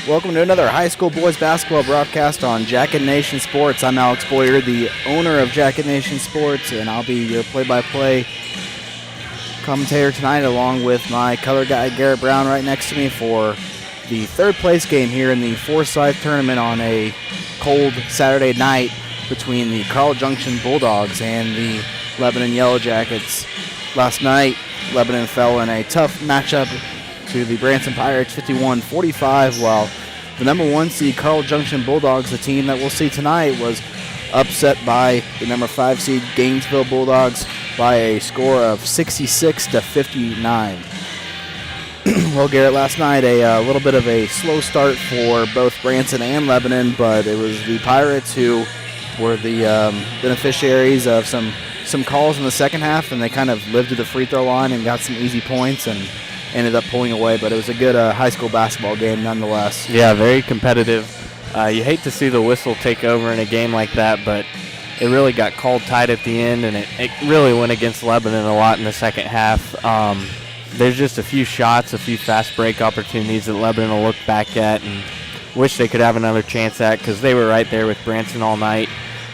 Welcome to another high school boys basketball broadcast on Jacket Nation Sports. I'm Alex Boyer, the owner of Jacket Nation Sports, and I'll be your play-by-play commentator tonight, along with my color guy Garrett Brown right next to me for the third place game here in the Forsyth tournament on a cold Saturday night between the Junction Bulldogs and the Lebanon Yellow Jackets. Last night, Lebanon fell in a tough matchup to the Branson Pirates 51-45, while the number 1 seed Junction Bulldogs, the team that we'll see tonight, was upset by the number 5 seed Gainesville Bulldogs by a score of 66-59. Well, Garrett, last night a little bit of a slow start for both Branson and Lebanon, but it was the Pirates who were the beneficiaries of some calls in the second half, and they kind of lived to the free throw line and got some easy points and ended up pulling away. But it was a good high school basketball game nonetheless. Yeah, very competitive. You hate to see the whistle take over in a game like that, but it really got called tight at the end, and it really went against Lebanon a lot in the second half. There's just a few shots, a few fast break opportunities that Lebanon will look back at and wish they could have another chance at, because they were right there with Branson all night.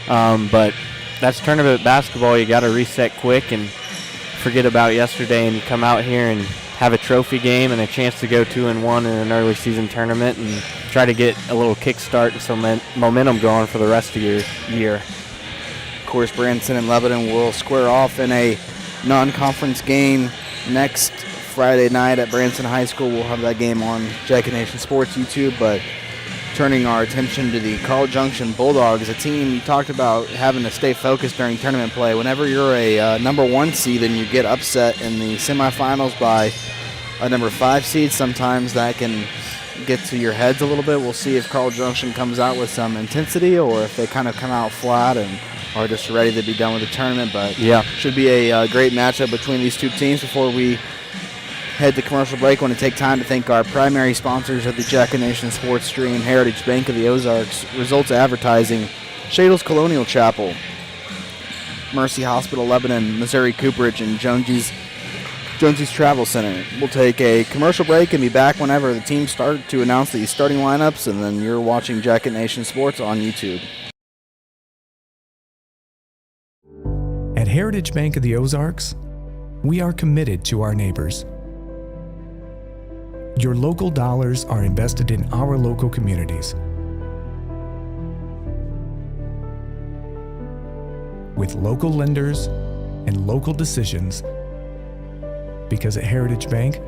But that's tournament basketball. You got to reset quick and forget about yesterday, and you come out here and have a trophy game and a chance to go 2-1 in an early season tournament and try to get a little kickstart and some momentum going for the rest of your year. Of course, Branson and Lebanon will square off in a non-conference game next Friday night at Branson High School. We'll have that game on Jacket Nation Sports YouTube, but turning our attention to the Junction Bulldogs, a team you talked about having to stay focused during tournament play. Whenever you're a number 1 seed and you get upset in the semifinals by a number 5 seed, sometimes that can get to your heads a little bit. We'll see if Junction comes out with some intensity or if they kind of come out flat and are just ready to be done with the tournament. But yeah, should be a great matchup between these two teams. Before we head to commercial break, I want to take time to thank our primary sponsors of the Jacket Nation Sports Stream: Heritage Bank of the Ozarks, Results Advertising, Shadle's Colonial Chapel, Mercy Hospital Lebanon, Missouri Cooperage, and Jonesy's Travel Center. We'll take a commercial break and be back whenever the teams start to announce the starting lineups, and then you're watching Jacket Nation Sports on YouTube. At Heritage Bank of the Ozarks, we are committed to our neighbors. Your local dollars are invested in our local communities. With local lenders and local decisions, because at Heritage Bank,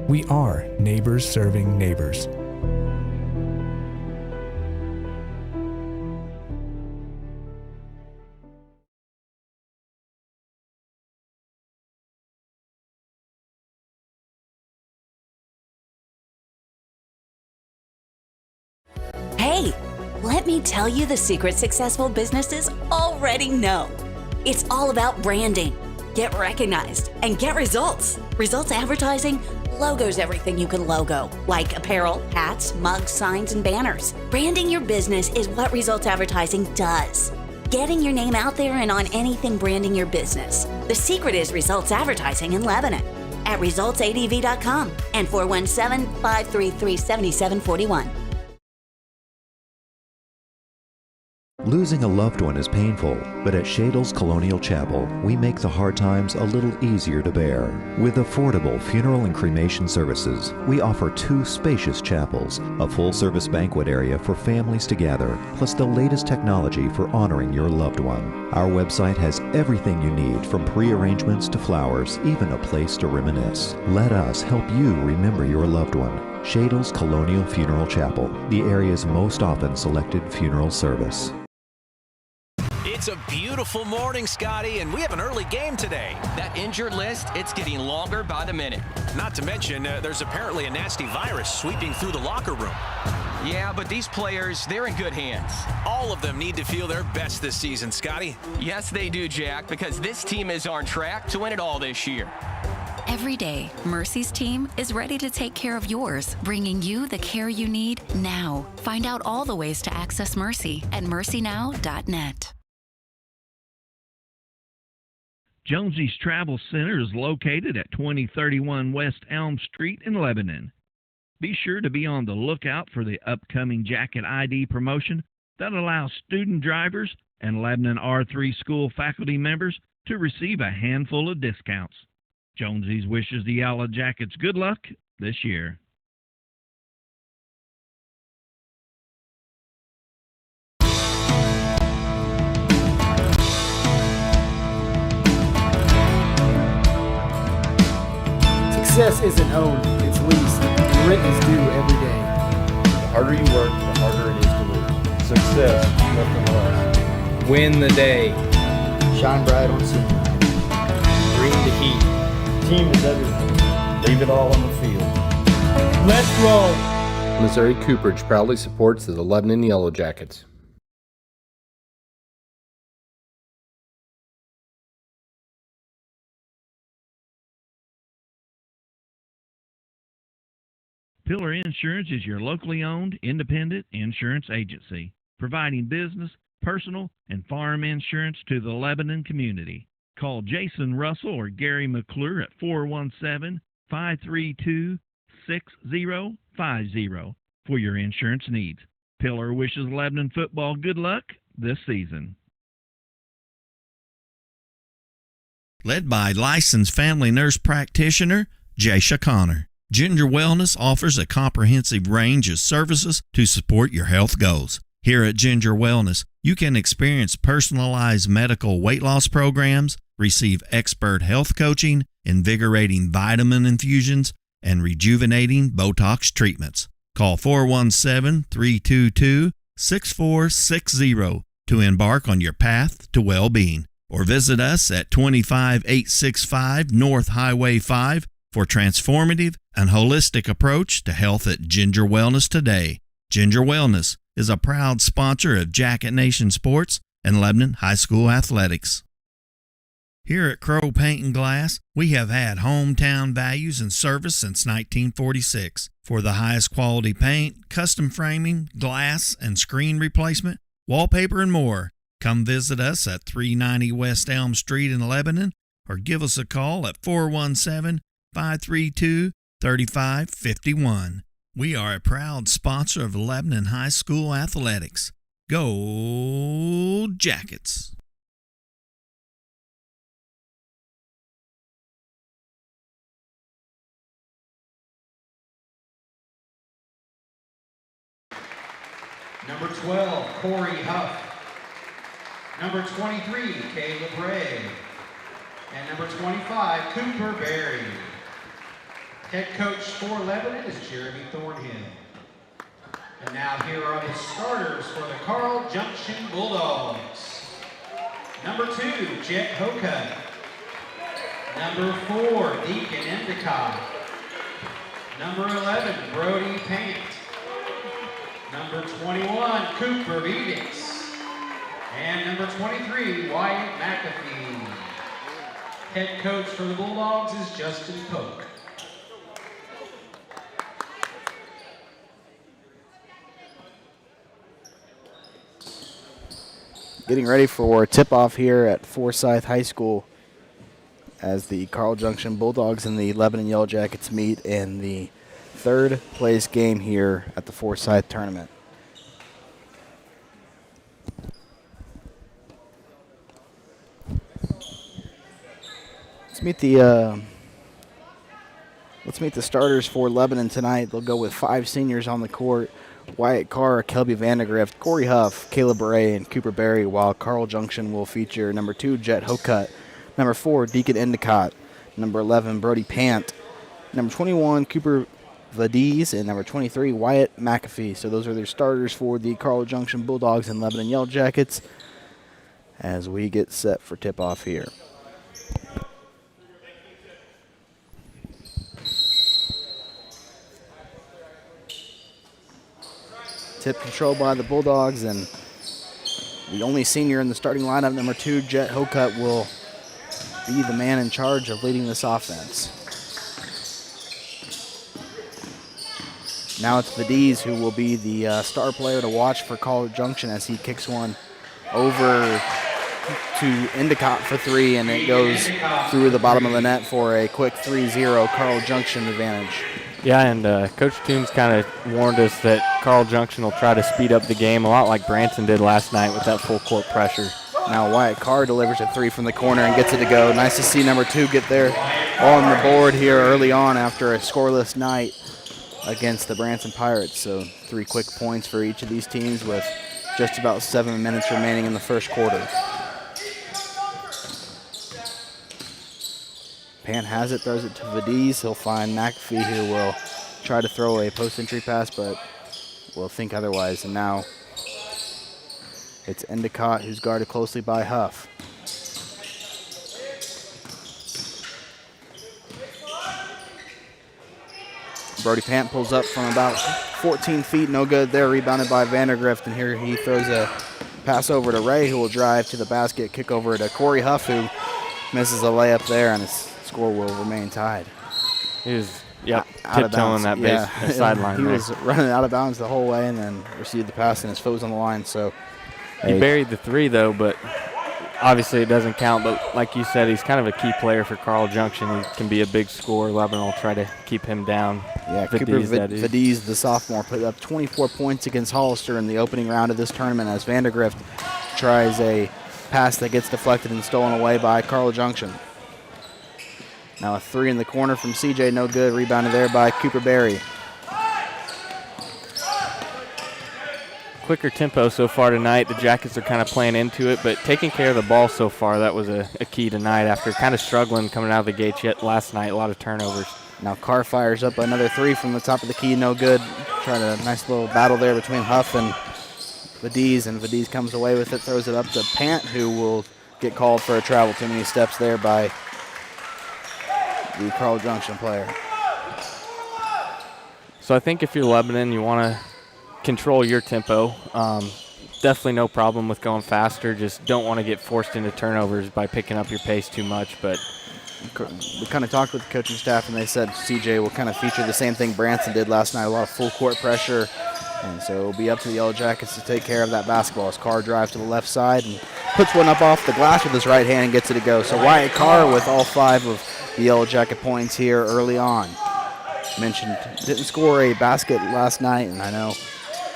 we are neighbors serving neighbors. Hey, let me tell you the secret successful businesses already know. It's all about branding. Get recognized and get results. Results Advertising logos everything you can logo, like apparel, hats, mugs, signs, and banners. Branding your business is what Results Advertising does. Getting your name out there and on anything branding your business. The secret is Results Advertising in Lebanon at resultsadv.com and 417-533-7741. Losing a loved one is painful, but at Shadle's Colonial Chapel, we make the hard times a little easier to bear. With affordable funeral and cremation services, we offer 2 spacious chapels, a full-service banquet area for families to gather, plus the latest technology for honoring your loved one. Our website has everything you need, from pre-arrangements to flowers, even a place to reminisce. Let us help you remember your loved one. Shadle's Colonial Funeral Chapel, the area's most often selected funeral service. It's a beautiful morning, Scotty, and we have an early game today. That injured list, it's getting longer by the minute. Not to mention, there's apparently a nasty virus sweeping through the locker room. Yeah, but these players, they're in good hands. All of them need to feel their best this season, Scotty. Yes, they do, Jack, because this team is on track to win it all this year. Every day, Mercy's team is ready to take care of yours, bringing you the care you need now. Find out all the ways to access Mercy at mercynow.net. Jonesy's Travel Center is located at 2031 West Elm Street in Lebanon. Be sure to be on the lookout for the upcoming Jacket ID promotion that allows student drivers and Lebanon R3 school faculty members to receive a handful of discounts. Jonesy's wishes the Yellow Jackets good luck this year. Success isn't owned, it's leased, and rent is due every day. The harder you work, the harder it is to lose. Success, nothing less. Win the day. Shine bright on senior night. Bring the heat. Team is everything. Leave it all on the field. Let's roll. Missouri Cooperage proudly supports the Lebanon Yellow Jackets. Pillar Insurance is your locally owned, independent insurance agency, providing business, personal, and farm insurance to the Lebanon community. Call Jason Russell or Gary McClure at 417-532-6050 for your insurance needs. Pillar wishes Lebanon football good luck this season. Led by licensed family nurse practitioner Jaisha Connor, Ginger Wellness offers a comprehensive range of services to support your health goals. Here at Ginger Wellness, you can experience personalized medical weight loss programs, receive expert health coaching, invigorating vitamin infusions, and rejuvenating Botox treatments. Call 417-322-6460 to embark on your path to well-being, or visit us at 25865 North Highway 5 for transformative and holistic approach to health at Ginger Wellness today. Ginger Wellness is a proud sponsor of Jacket Nation Sports and Lebanon High School Athletics. Here at Crow Paint and Glass, we have had hometown values and service since 1946. For the highest quality paint, custom framing, glass and screen replacement, wallpaper, and more, come visit us at 390 West Elm Street in Lebanon or give us a call at 417-532-3551. We are a proud sponsor of Lebanon High School Athletics. Go Jackets! Number 12, Corey Huff. Number 23, Caleb Ray. And number 25, Cooper Berry. Head coach for Lebanon is Jeremy Thornhill. And now here are the starters for the Carl Junction Bulldogs. Number 2, Jet Hoka. Number 4, Deacon Endicott. Number 11, Brody Pant. Number 21, Cooper Vedix. And number 23, Wyatt McAfee. Head coach for the Bulldogs is Justin Polk. Getting ready for tip-off here at Forsyth High School as the Carl Junction Bulldogs and the Lebanon Yellow Jackets meet in the third place game here at the Forsyth tournament. Let's meet the starters for Lebanon tonight. They'll go with 5 seniors on the court: Wyatt Carr, Kelby Vandegrift, Corey Huff, Caleb Ray, and Cooper Berry, while Carl Junction will feature number 2, Jet Hocut, number 4, Deacon Endicott, number 11, Brody Pant, number 21, Cooper Vadiz, and number 23, Wyatt McAfee. So those are their starters for the Carl Junction Bulldogs and Lebanon Yellow Jackets as we get set for tip-off here. Tip control by the Bulldogs, and the only senior in the starting lineup, number 2, Jet Hocut, will be the man in charge of leading this offense. Now it's Vadiz who will be the star player to watch for Carl Junction as he kicks one over to Endicott for 3, and it goes through the bottom of the net for a quick 3-0 Carl Junction advantage. Yeah, and Coach Toombs kind of warned us that Carl Junction will try to speed up the game a lot like Branson did last night with that full court pressure. Now Wyatt Carr delivers a 3 from the corner and gets it to go. Nice to see number 2 get there on the board here early on after a scoreless night against the Branson Pirates. So 3 quick points for each of these teams with just about 7 minutes remaining in the first quarter. Pant has it, throws it to Vadiz. He'll find McAfee, who will try to throw a post-entry pass, but will think otherwise. And now it's Endicott, who's guarded closely by Huff. Brody Pant pulls up from about 14 feet, no good there, rebounded by Vandergrift, and here he throws a pass over to Ray, who will drive to the basket, kick over to Corey Huff, who misses a layup there, and his score will remain tied. He was, tiptoeing that base sideline. He was running out of bounds the whole way and then received the pass, and his foot was on the line. So he buried the 3, though, but obviously it doesn't count. But like you said, he's kind of a key player for Carl Junction. He can be a big scorer. Lebanon will try to keep him down. Yeah, Vadiz, the sophomore, put up 24 points against Hollister in the opening round of this tournament as Vandergrift tries a pass that gets deflected and stolen away by Carl Junction. Now a 3 in the corner from CJ, no good. Rebounded there by Cooper Berry. Quicker tempo so far tonight. The Jackets are kind of playing into it, but taking care of the ball so far, that was a key tonight after kind of struggling coming out of the gates yet last night. A lot of turnovers. Now Carr fires up another 3 from the top of the key, no good. Trying a nice little battle there between Huff and Vadiz, and Vadiz comes away with it, throws it up to Pant, who will get called for a travel. Too many steps there by the Carl Junction player. So I think if you're Lebanon, you want to control your tempo. Definitely no problem with going faster. Just don't want to get forced into turnovers by picking up your pace too much. But we kind of talked with the coaching staff, and they said CJ will kind of feature the same thing Branson did last night, a lot of full court pressure. And so it'll be up to the Yellow Jackets to take care of that basketball as Carr drives to the left side and puts one up off the glass with his right hand and gets it to go. So Wyatt Carr with all 5 of the Yellow Jacket points here early on. Mentioned didn't score a basket last night, and I know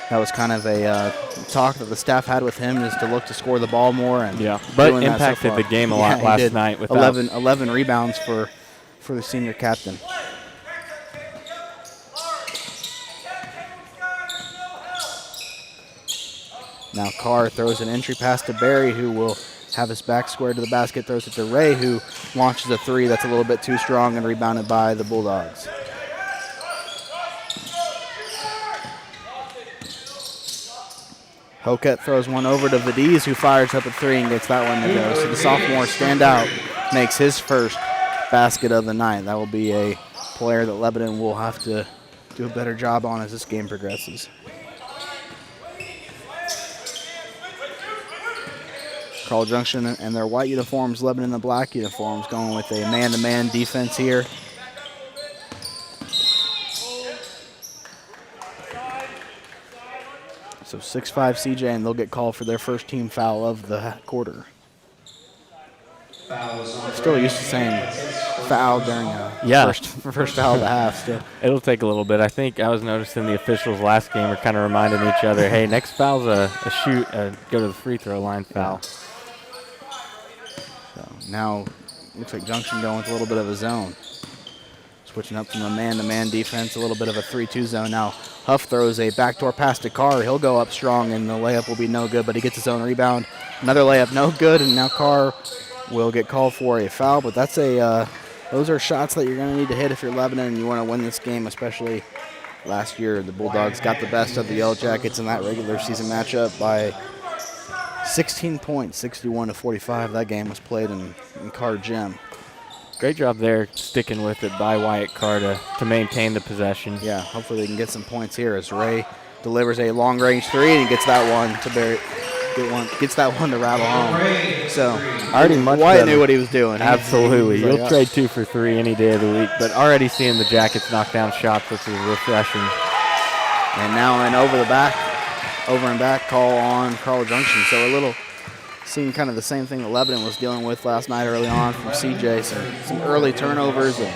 that was kind of a talk that the staff had with him, is to look to score the ball more. And but impacted the game a lot last night with 11 rebounds for the senior captain. Now Carr throws an entry pass to Barry, who will have his back square to the basket, throws it to Ray, who launches a 3 that's a little bit too strong and rebounded by the Bulldogs. Hoket throws one over to Vadiz, who fires up a 3 and gets that one to go. So the sophomore standout makes his first basket of the night. That will be a player that Lebanon will have to do a better job on as this game progresses. Carl Junction and their white uniforms, Lebanon in the black uniforms, going with a man-to-man defense here. So 6'5" CJ, and they'll get called for their first team foul of the quarter. Still used to saying foul during first foul of the half. Still. It'll take a little bit. I think I was noticing the officials last game were kind of reminding each other, hey, next foul's a go to the free throw line foul. So now looks like Junction going with a little bit of a zone. Switching up from a man-to-man defense, a little bit of a 3-2 zone. Now Huff throws a backdoor pass to Carr. He'll go up strong, and the layup will be no good, but he gets his own rebound. Another layup, no good, and now Carr will get called for a foul, but that's those are shots that you're going to need to hit if you're Lebanon and you want to win this game, especially last year. The Bulldogs got the best of the Yellow Jackets in that regular season matchup by 16 points, 61-45. That game was played in Carr Gym. Great job there sticking with it by Wyatt Carr to maintain the possession. Yeah, hopefully they can get some points here as Ray delivers a long-range 3 and gets that one to Barry. Gets that one to rattle home. So already Wyatt knew what he was doing. Absolutely. He was You'll trade 2 for 3 any day of the week, but already seeing the Jackets knock down shots, which is refreshing. And now an over and back call on Carl Junction. So a little seeing kind of the same thing that Lebanon was dealing with last night early on from CJ. Some early turnovers and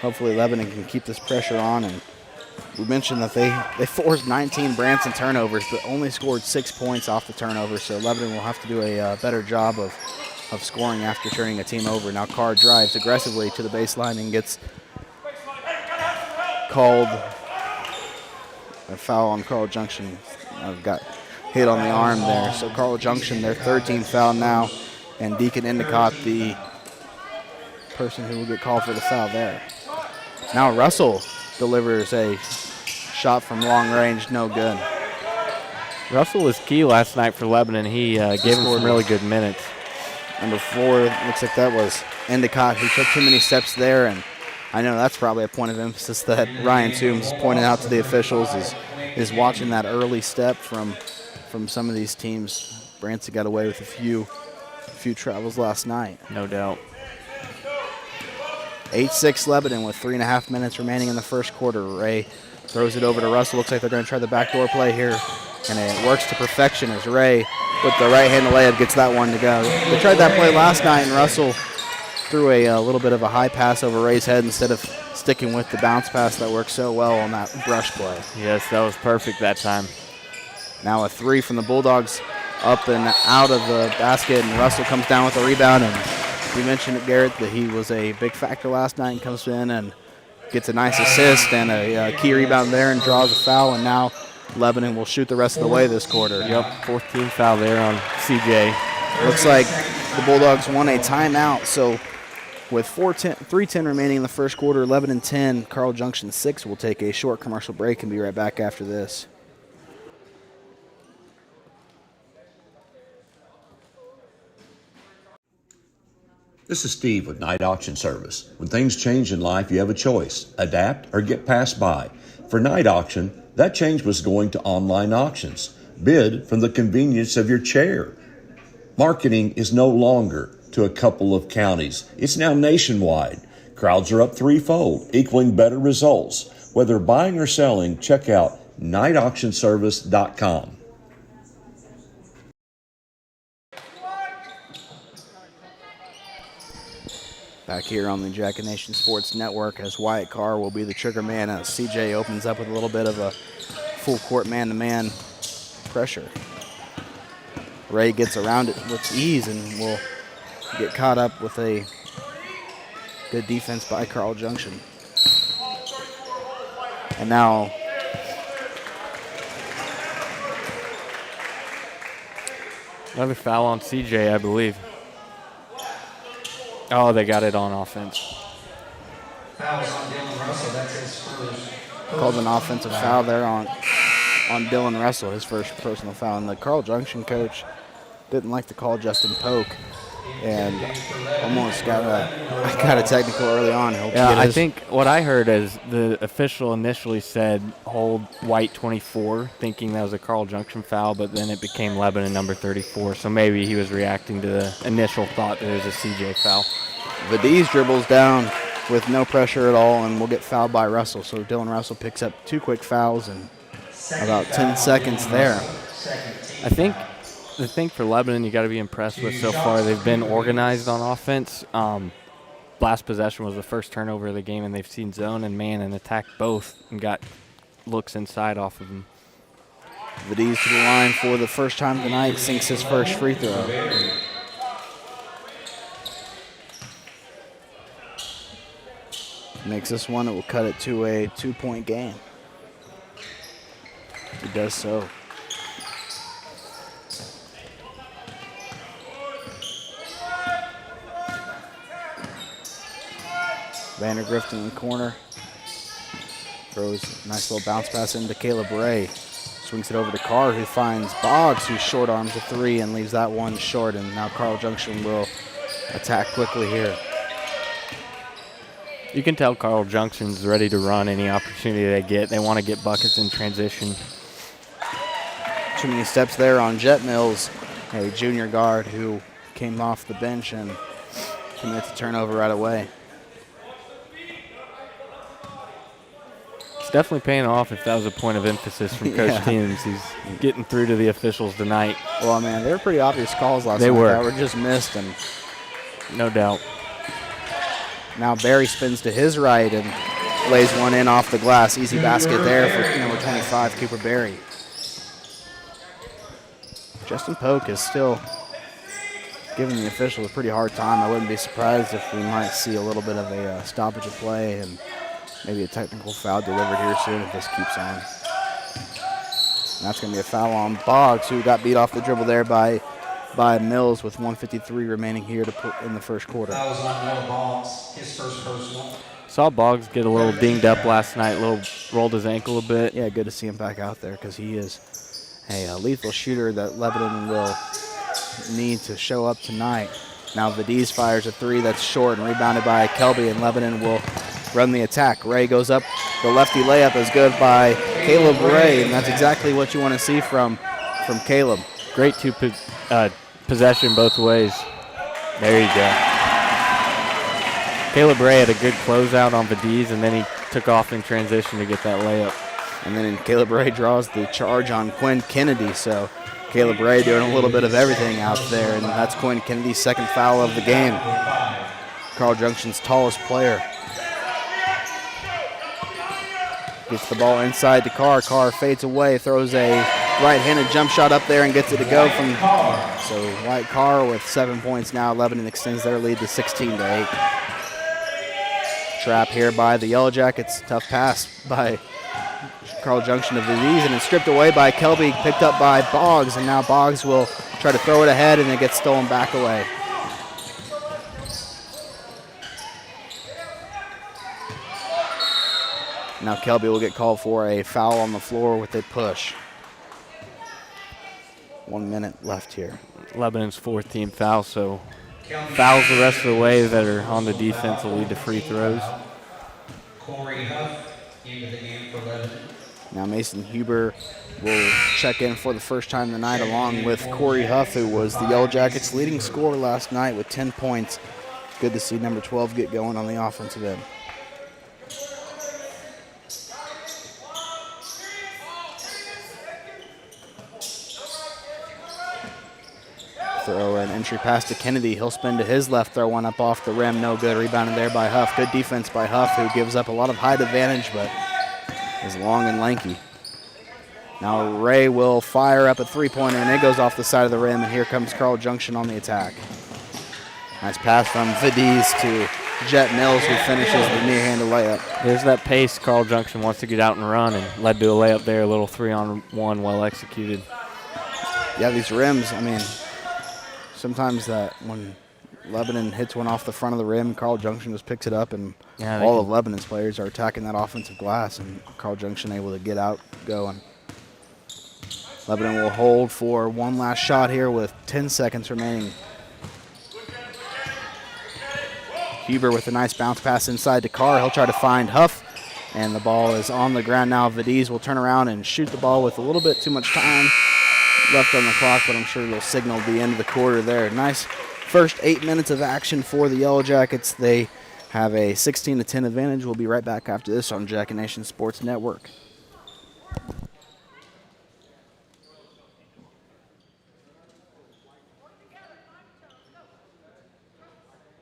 hopefully Lebanon can keep this pressure on. And we mentioned that they forced 19 Branson turnovers, but only scored 6 points off the turnover. So Lebanon will have to do a better job of scoring after turning a team over. Now Carr drives aggressively to the baseline and gets called a foul on Carl Junction. Got hit on the arm there. So Carl Junction, their third team foul now, and Deacon Endicott, the person who will get called for the foul there. Now Russell delivers a shot from long range, no good. Russell was key last night for Lebanon. He gave him some really good minutes. Number 4, looks like that was Endicott, who took too many steps there, and I know that's probably a point of emphasis that Ryan Toombs pointed out to the officials is watching that early step from some of these teams. Branson got away with a few travels last night. No doubt. 8-6 Lebanon with 3.5 minutes remaining in the first quarter. Ray throws it over to Russell. Looks like they're going to try the backdoor play here, and it works to perfection as Ray with the right-handed layup gets that one to go. They tried that play last night, and Russell threw a little bit of a high pass over Ray's head instead of sticking with the bounce pass that worked so well on that brush play. Yes, that was perfect that time. Now a 3 from the Bulldogs up and out of the basket, and Russell comes down with a rebound. And we mentioned it, Garrett, that he was a big factor last night and comes in and gets a nice assist and a key rebound there and draws a foul, and now Lebanon will shoot the rest of the way this quarter. Yep, 4th team foul there on CJ. Looks like the Bulldogs won a timeout, so with 3:10 remaining in the first quarter, Lebanon 10, Carl Junction 6. We'll take a short commercial break and be right back after this. This is Steve with Night Auction Service. When things change in life, you have a choice: adapt or get passed by. For Night Auction, that change was going to online auctions. Bid from the convenience of your chair. Marketing is no longer to a couple of counties. It's now nationwide. Crowds are up threefold, equaling better results. Whether buying or selling, check out nightauctionservice.com. Back here on the Jacket Nation Sports Network, as Wyatt Carr will be the trigger man as CJ opens up with a little bit of a full court man-to-man pressure. Ray gets around it with ease and will get caught up with a good defense by Carl Junction. And now another foul on CJ, I believe. Oh, they got it on offense. Foul on Dylan Russell. That's his first. Called an offensive foul there on Dylan Russell, his first personal foul. And the Carl Junction coach didn't like to call Justin Polk and almost got a technical early on. Yeah, I think what I heard is the official initially said hold White 24, thinking that was a Carl Junction foul, but then it became Lebanon number 34. So maybe he was reacting to the initial thought that it was a CJ foul. Vadiz dribbles down with no pressure at all and will get fouled by Russell. So Dylan Russell picks up 2 quick fouls in about 10 seconds there. I think the thing for Lebanon you got to be impressed with so far, they've been organized on offense. Last possession was the first turnover of the game, and they've seen zone and man and attacked both and got looks inside off of them. Vadiz to the line for the first time tonight, sinks his first free throw. Makes this one, it will cut it to a 2-point game. He does so. Vandergrift in the corner. Throws a nice little bounce pass into Caleb Ray. Swings it over to Carr, who finds Boggs, who short arms a 3 and leaves that one short. And now Carl Junction will attack quickly here. You can tell Carl Junction's ready to run any opportunity they get. They want to get buckets in transition. Too many steps there on Jet Mills, a junior guard who came off the bench and commits the turnover right away. It's definitely paying off if that was a point of emphasis from Coach Toombs. He's getting through to the officials tonight. Well, man, they were pretty obvious calls last night. They were just missed. And no doubt. Now Barry spins to his right and lays one in off the glass. Easy basket there for number 25, Cooper Berry. Justin Polk is still giving the officials a pretty hard time. I wouldn't be surprised if we might see a little bit of a stoppage of play and maybe a technical foul delivered here soon if this keeps on. And that's going to be a foul on Boggs, who got beat off the dribble there by Mills with 1:53 remaining here to put in the first quarter. That was on Noah Boggs, his first personal. Saw Boggs get a little dinged up last night, rolled his ankle a bit. Yeah, good to see him back out there because he is a lethal shooter that Lebanon will need to show up tonight. Now Vadiz fires a three that's short and rebounded by Kelby, and Lebanon will run the attack. Ray goes up. The lefty layup is good by Caleb Ray, and that's exactly what you want to see from Caleb. Great possession both ways. There you go. Caleb Ray had a good closeout on Vadiz, and then he took off in transition to get that layup. And then Caleb Ray draws the charge on Quinn Kennedy, so Caleb Ray doing a little bit of everything out there, and that's Quinn Kennedy's second foul of the game. Carl Junction's tallest player. Gets the ball inside to Carr. Carr fades away, throws a right-handed jump shot up there and gets it to go from. So White Carr with 7 points now. Lebanon extends their lead to 16-8. Trap here by the Yellow Jackets. Tough pass by Carl Junction of Vadiz, and it's stripped away by Kelby, picked up by Boggs, and now Boggs will try to throw it ahead, and it gets stolen back away. Now Kelby will get called for a foul on the floor with a push. 1 minute left here. Lebanon's fourth team foul, so fouls the rest of the way that are on the defense will lead to free throws. Corey Huff into the game for Lebanon. Now Mason Huber will check in for the first time tonight along with Corey Huff, who was the Yellow Jackets' leading scorer last night with 10 points. Good to see number 12 get going on the offensive end. Throw an entry pass to Kennedy. He'll spin to his left, throw one up off the rim. No good. Rebounded there by Huff. Good defense by Huff, who gives up a lot of height advantage, but is long and lanky. Now Ray will fire up a three-pointer, and it goes off the side of the rim, and here comes Carl Junction on the attack. Nice pass from Vadiz to Jet Mills, who finishes the near-handed layup. There's that pace. Carl Junction wants to get out and run, and led to a layup there, a little 3-on-1, well executed. Yeah, these rims, I mean, sometimes that when Lebanon hits one off the front of the rim, Carl Junction just picks it up, and all of Lebanon's players are attacking that offensive glass, and Carl Junction able to get out going. Lebanon will hold for one last shot here with 10 seconds remaining. Huber with a nice bounce pass inside to Carr. He'll try to find Huff, and the ball is on the ground now. Vadiz will turn around and shoot the ball with a little bit too much time left on the clock, but I'm sure they'll signal the end of the quarter there. Nice first 8 minutes of action for the Yellow Jackets. They have a 16-10 advantage. We'll be right back after this on Jacket Nation Sports Network.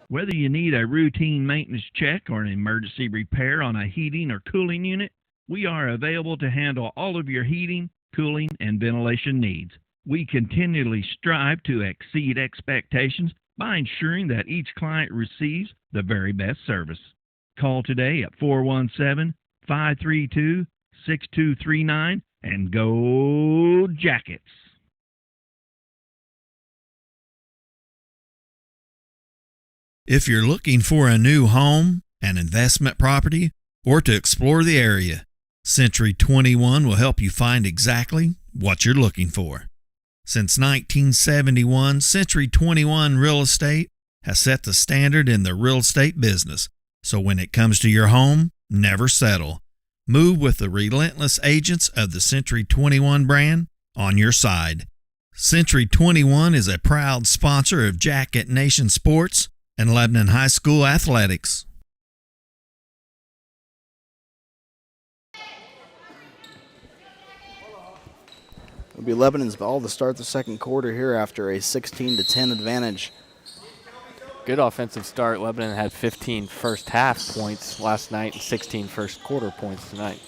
Whether you need a routine maintenance check or an emergency repair on a heating or cooling unit, we are available to handle all of your heating, cooling, and ventilation needs. We continually strive to exceed expectations by ensuring that each client receives the very best service. Call today at 417-532-6239 and go Jackets! If you're looking for a new home, an investment property, or to explore the area, Century 21 will help you find exactly what you're looking for. Since 1971, Century 21 Real Estate has set the standard in the real estate business. So when it comes to your home, never settle. Move with the relentless agents of the Century 21 brand on your side. Century 21 is a proud sponsor of Jacket Nation Sports and Lebanon High School Athletics. It'll be Lebanon's ball to start the second quarter here after a 16-10 advantage Good offensive start. Lebanon had 15 first half points last night and 16 first quarter points tonight.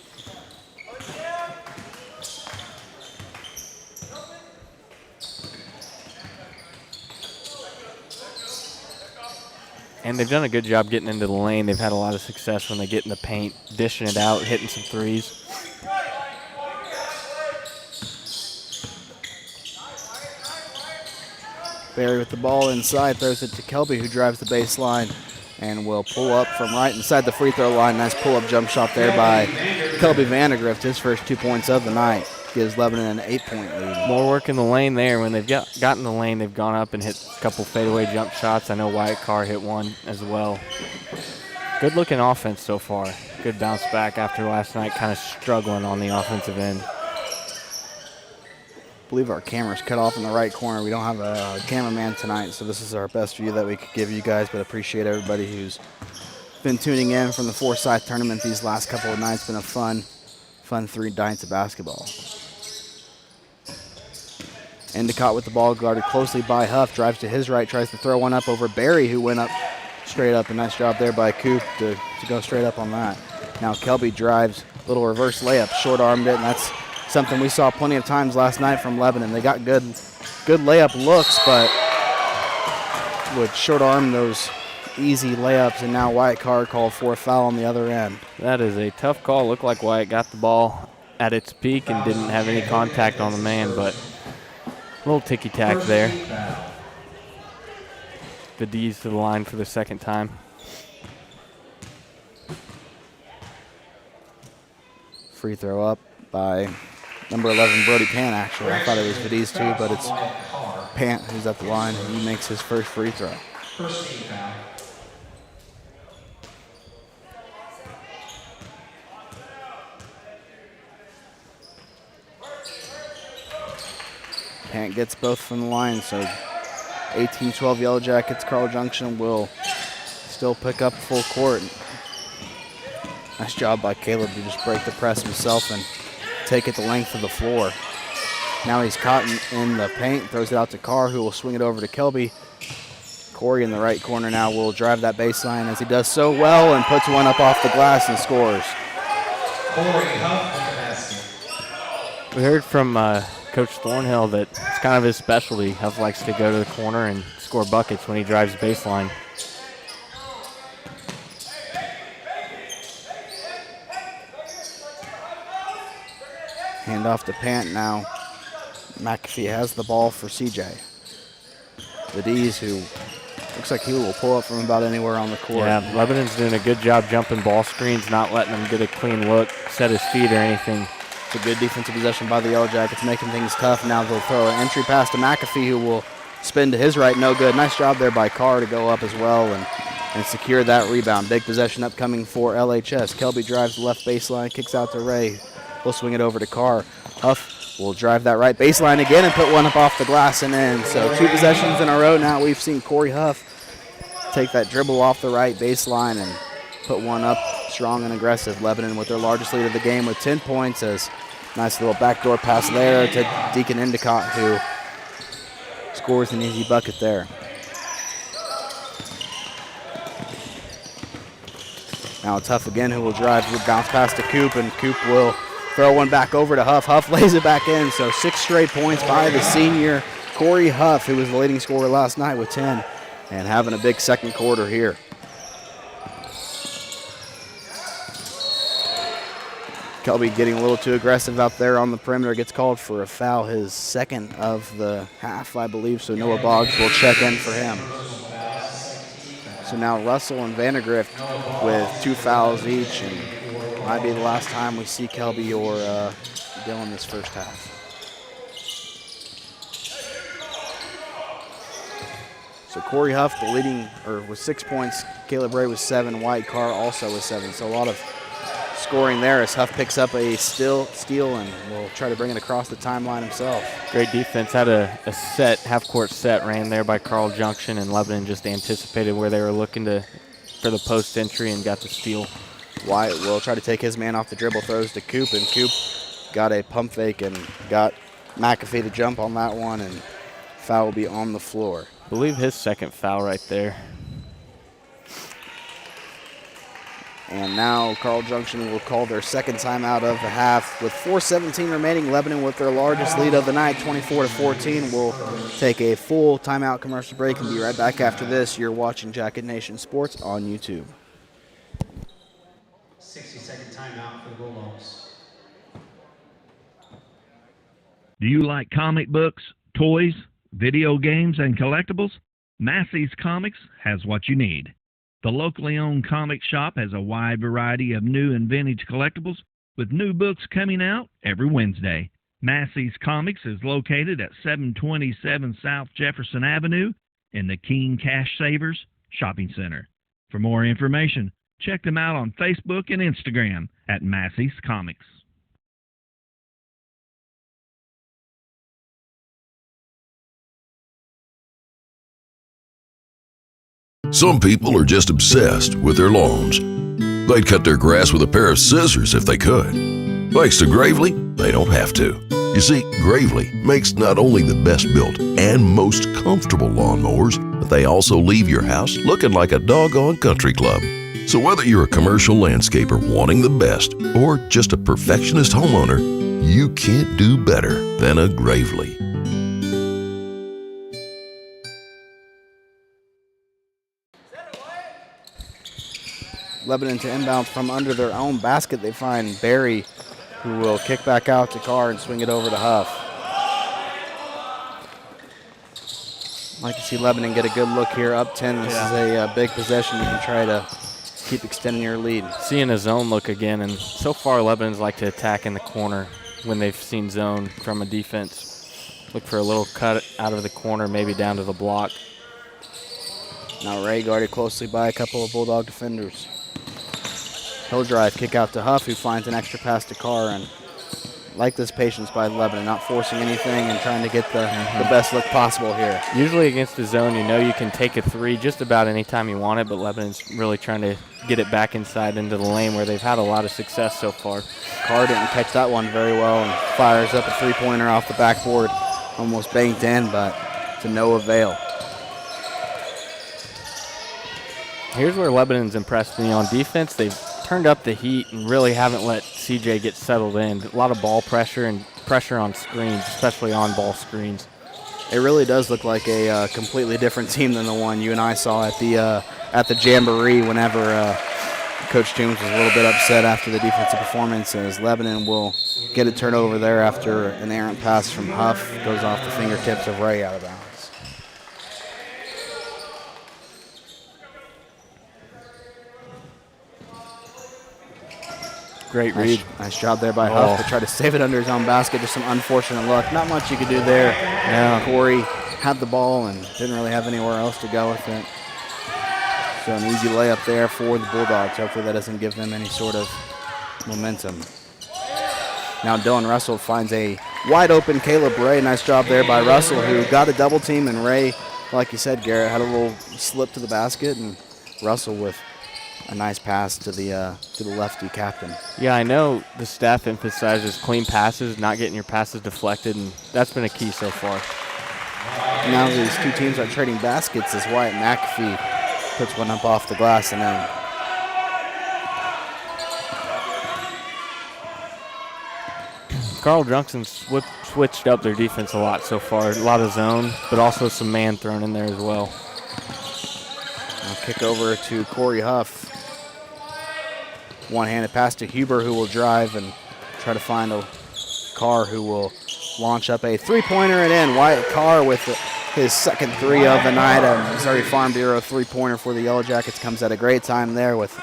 And they've done a good job getting into the lane. They've had a lot of success when they get in the paint, dishing it out, hitting some threes. Barry with the ball inside, throws it to Kelby, who drives the baseline and will pull up from right inside the free throw line. Nice pull-up jump shot there by Kelby Vandergrift. His first 2 points of the night gives Lebanon an 8-point lead. More work in the lane there. When they've gotten the lane, they've gone up and hit a couple fadeaway jump shots. I know Wyatt Carr hit one as well. Good-looking offense so far. Good bounce back after last night, kind of struggling on the offensive end. I believe our camera's cut off in the right corner. We don't have a cameraman tonight, so this is our best view that we could give you guys, but appreciate everybody who's been tuning in from the Forsyth tournament these last couple of nights. Been a fun 3 nights of basketball. Endicott with the ball, guarded closely by Huff, drives to his right, tries to throw one up over Barry, who went up straight up. A nice job there by Coop to go straight up on that. Now Kelby drives, little reverse layup, short-armed it, and that's something we saw plenty of times last night from Lebanon. They got good layup looks, but would short-arm those easy layups, and now Wyatt Carr called for a foul on the other end. That is a tough call. Looked like Wyatt got the ball at its peak and didn't have any contact on the man, but a little ticky-tack there. The D's to the line for the second time. Free throw up by number 11, Brody Pant, actually. I thought it was Vadiz too, but it's Pant who's at the line, and he makes his first free throw. Pant gets both from the line, so 18-12 Yellow Jackets. Carl Junction will still pick up full court. Nice job by Caleb to just break the press himself and take it the length of the floor. Now he's caught in the paint, throws it out to Carr, who will swing it over to Kelby. Corey in the right corner now will drive that baseline as he does so well and puts one up off the glass and scores. We heard from Coach Thornhill that it's kind of his specialty. Huff likes to go to the corner and score buckets when he drives baseline. Hand off to Pant now. McAfee has the ball for CJ. The D's, who looks like he will pull up from about anywhere on the court. Yeah, Lebanon's doing a good job jumping ball screens, not letting him get a clean look, set his feet or anything. It's a good defensive possession by the Yellow Jackets, making things tough. Now they'll throw an entry pass to McAfee, who will spin to his right. No good. Nice job there by Carr to go up as well and secure that rebound. Big possession upcoming for LHS. Kelby drives the left baseline, kicks out to Ray. We'll swing it over to Carr. Huff will drive that right baseline again and put one up off the glass and in. So 2 possessions in a row now. We've seen Corey Huff take that dribble off the right baseline and put one up strong and aggressive. Lebanon with their largest lead of the game with 10 points. As nice little backdoor pass there to Deacon Endicott, who scores an easy bucket there. Now it's Huff again, who will drive, bounce pass to Coop, and Coop will throw one back over to Huff. Huff lays it back in, so 6 straight points by the senior Corey Huff, who was the leading scorer last night with 10, and having a big second quarter here. Kelby getting a little too aggressive out there on the perimeter, gets called for a foul, his second of the half, I believe, so Noah Boggs will check in for him. So now Russell and Vandergrift with 2 fouls each, and might be the last time we see Kelby or Dylan this first half. So Corey Huff, the leading, with 6 points. Caleb Ray with 7. Wyatt Carr also with 7. So a lot of scoring there as Huff picks up a steal and will try to bring it across the timeline himself. Great defense. Had a set, half-court set ran there by Carl Junction, and Lebanon just anticipated where they were looking for the post entry and got the steal. Wyatt will try to take his man off the dribble, throws to Coop, and Coop got a pump fake and got McAfee to jump on that one, and foul will be on the floor. I believe his second foul right there. And now Carl Junction will call their second timeout of the half. With 4:17 remaining, Lebanon with their largest lead of the night, 24-14. We'll take a full timeout commercial break and be right back after this. You're watching Jacket Nation Sports on YouTube. 60-second timeout for the Bulldogs. Do you like comic books, toys, video games, and collectibles? Massey's Comics has what you need. The locally owned comic shop has a wide variety of new and vintage collectibles, with new books coming out every Wednesday. Massey's Comics is located at 727 South Jefferson Avenue in the King Cash Savers Shopping Center. For more information, check them out on Facebook and Instagram at Massey's Comics. Some people are just obsessed with their lawns. They'd cut their grass with a pair of scissors if they could. Thanks to Gravely, they don't have to. You see, Gravely makes not only the best built and most comfortable lawnmowers, but they also leave your house looking like a doggone country club. So whether you're a commercial landscaper wanting the best or just a perfectionist homeowner, you can't do better than a Gravely. Lebanon to inbound from under their own basket. They find Barry, who will kick back out to Carr and swing it over to Huff. Like to see Lebanon get a good look here, up 10. This is a big possession. You can try to keep extending your lead. Seeing a zone look again, and so far Lebanon's like to attack in the corner when they've seen zone from a defense. Look for a little cut out of the corner, maybe down to the block. Now Ray guarded closely by a couple of Bulldog defenders. He'll drive, kick out to Huff, who finds an extra pass to Carr. And like this patience by Lebanon, not forcing anything and trying to get the best look possible here. Usually against the zone, you know you can take a three just about any time you want it, but Lebanon's really trying to get it back inside into the lane where they've had a lot of success so far. Carr didn't catch that one very well and fires up a three-pointer off the backboard. Almost banked in, but to no avail. Here's where Lebanon's impressed me on defense. They've turned up the heat and really haven't let CJ get settled in. A lot of ball pressure and pressure on screens, especially on-ball screens. It really does look like a completely different team than the one you and I saw at the Jamboree whenever Coach Toombs was a little bit upset after the defensive performance, as Lebanon will get a turnover there after an errant pass from Huff goes off the fingertips of Ray out of bounds. Great read. Nice job there by Huff to try to save it under his own basket. Just some unfortunate luck. Not much you could do there. Yeah. Corey had the ball and didn't really have anywhere else to go with it. So an easy layup there for the Bulldogs. Hopefully that doesn't give them any sort of momentum. Now Dylan Russell finds a wide open Caleb Ray. Nice job there by Russell, who got a double team, and Ray, like you said, Garrett, had a little slip to the basket, and Russell with a nice pass to the lefty captain. Yeah, I know the staff emphasizes clean passes, not getting your passes deflected, and that's been a key so far. Now these two teams are trading baskets as Wyatt McAfee puts one up off the glass, and then Carl Junction switched up their defense a lot so far. A lot of zone, but also some man thrown in there as well. I'll kick over to Corey Huff. One-handed pass to Huber, who will drive and try to find a Carr, who will launch up a three-pointer and in. Wyatt Carr with his second three of the night. A Missouri Farm Bureau three-pointer for the Yellow Jackets comes at a great time there with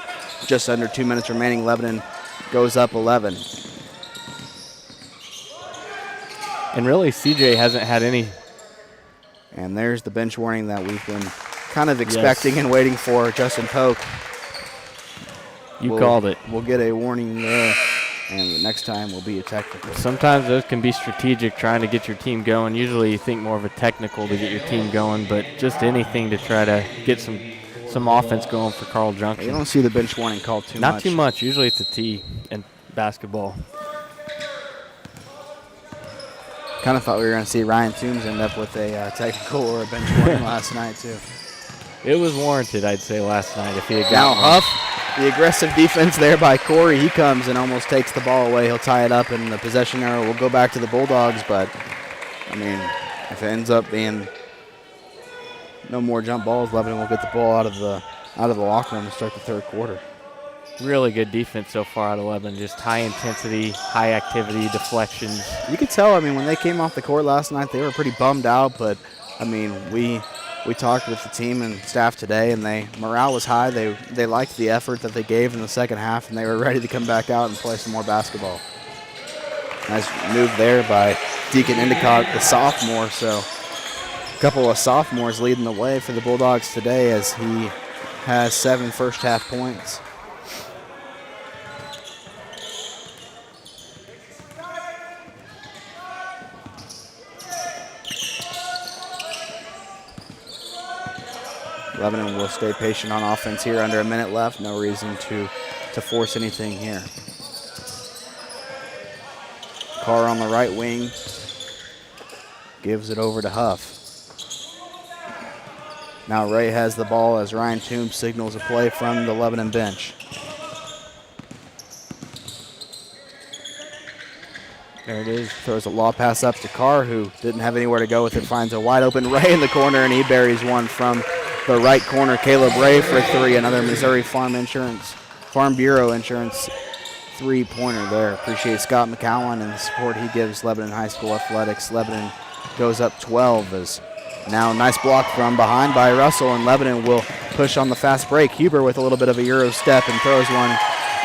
just under 2 minutes remaining. Lebanon goes up 11. And really, CJ hasn't had any. And there's the bench warning that we've been kind of expecting and waiting for. Justin Polk. You called it. We'll get a warning there, and the next time will be a technical. Sometimes those can be strategic, trying to get your team going. Usually you think more of a technical to get your team going, but just anything to try to get some offense going for Carl Junction. You don't see the bench warning called too much. Not too much. Usually it's a T in basketball. Kind of thought we were going to see Ryan Toombs end up with a technical or a bench warning last night, too. It was warranted, I'd say, last night if he had now got Huff The aggressive defense there by Corey. He comes and almost takes the ball away. He'll tie it up, and the possession arrow will go back to the Bulldogs. But, I mean, if it ends up being no more jump balls, Lebanon will get the ball out of the locker room and start the third quarter. Really good defense so far out of Lebanon. Just high intensity, high activity, deflections. You could tell, I mean, when they came off the court last night, they were pretty bummed out. But, I mean, we talked with the team and staff today, and morale was high. They liked the effort that they gave in the second half, and they were ready to come back out and play some more basketball. Nice move there by Deacon Endicott, the sophomore. So a couple of sophomores leading the way for the Bulldogs today as he has 7 first-half points. Lebanon will stay patient on offense here. Under a minute left. No reason to force anything here. Carr on the right wing. Gives it over to Huff. Now Ray has the ball as Ryan Toombs signals a play from the Lebanon bench. There it is. Throws a law pass up to Carr, who didn't have anywhere to go with it. Finds a wide open Ray in the corner, and he buries one from the right corner. Caleb Ray for 3, another Missouri Farm Bureau Insurance three-pointer there. Appreciate Scott McCowan and the support he gives Lebanon High School Athletics. Lebanon goes up 12 as now nice block from behind by Russell, and Lebanon will push on the fast break. Huber with a little bit of a Euro step and throws one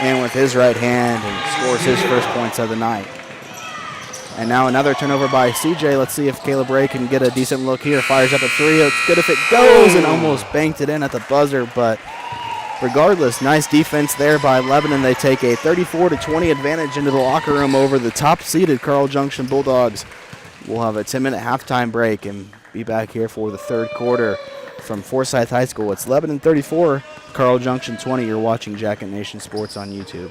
in with his right hand and scores his first points of the night. And now another turnover by CJ. Let's see if Caleb Ray can get a decent look here. Fires up a 3. It's good if it goes, and almost banked it in at the buzzer. But regardless, nice defense there by Lebanon. They take a 34-20 advantage into the locker room over the top-seeded Carl Junction Bulldogs. We'll have a 10-minute halftime break and be back here for the third quarter from Forsyth High School. It's Lebanon 34, Carl Junction 20. You're watching Jacket Nation Sports on YouTube.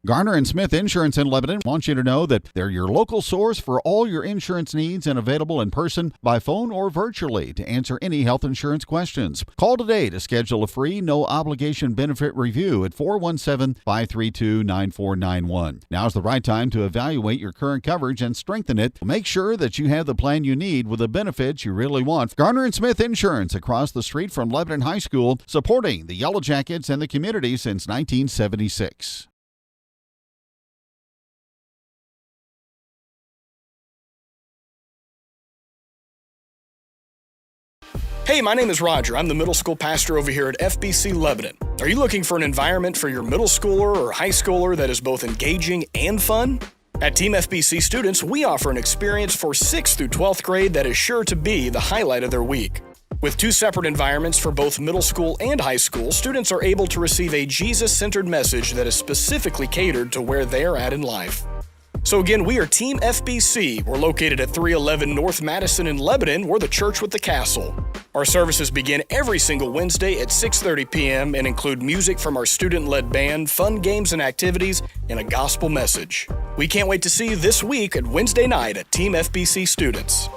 Garner & Smith Insurance in Lebanon wants you to know that they're your local source for all your insurance needs and available in person, by phone, or virtually to answer any health insurance questions. Call today to schedule a free, no-obligation benefit review at 417-532-9491. Now's the right time to evaluate your current coverage and strengthen it. Make sure that you have the plan you need with the benefits you really want. Garner & Smith Insurance across the street from Lebanon High School, supporting the Yellow Jackets and the community since 1976. Hey, my name is Roger. I'm the middle school pastor over here at FBC Lebanon. Are you looking for an environment for your middle schooler or high schooler that is both engaging and fun? At Team FBC students, we offer an experience for 6th through 12th grade that is sure to be the highlight of their week. With 2 separate environments for both middle school and high school, students are able to receive a Jesus-centered message that is specifically catered to where they are at in life. So again, we are Team FBC. We're located at 311 North Madison in Lebanon. We're the church with the castle. Our services begin every single Wednesday at 6:30 p.m. and include music from our student-led band, fun games and activities, and a gospel message. We can't wait to see you this week at Wednesday night at Team FBC Students.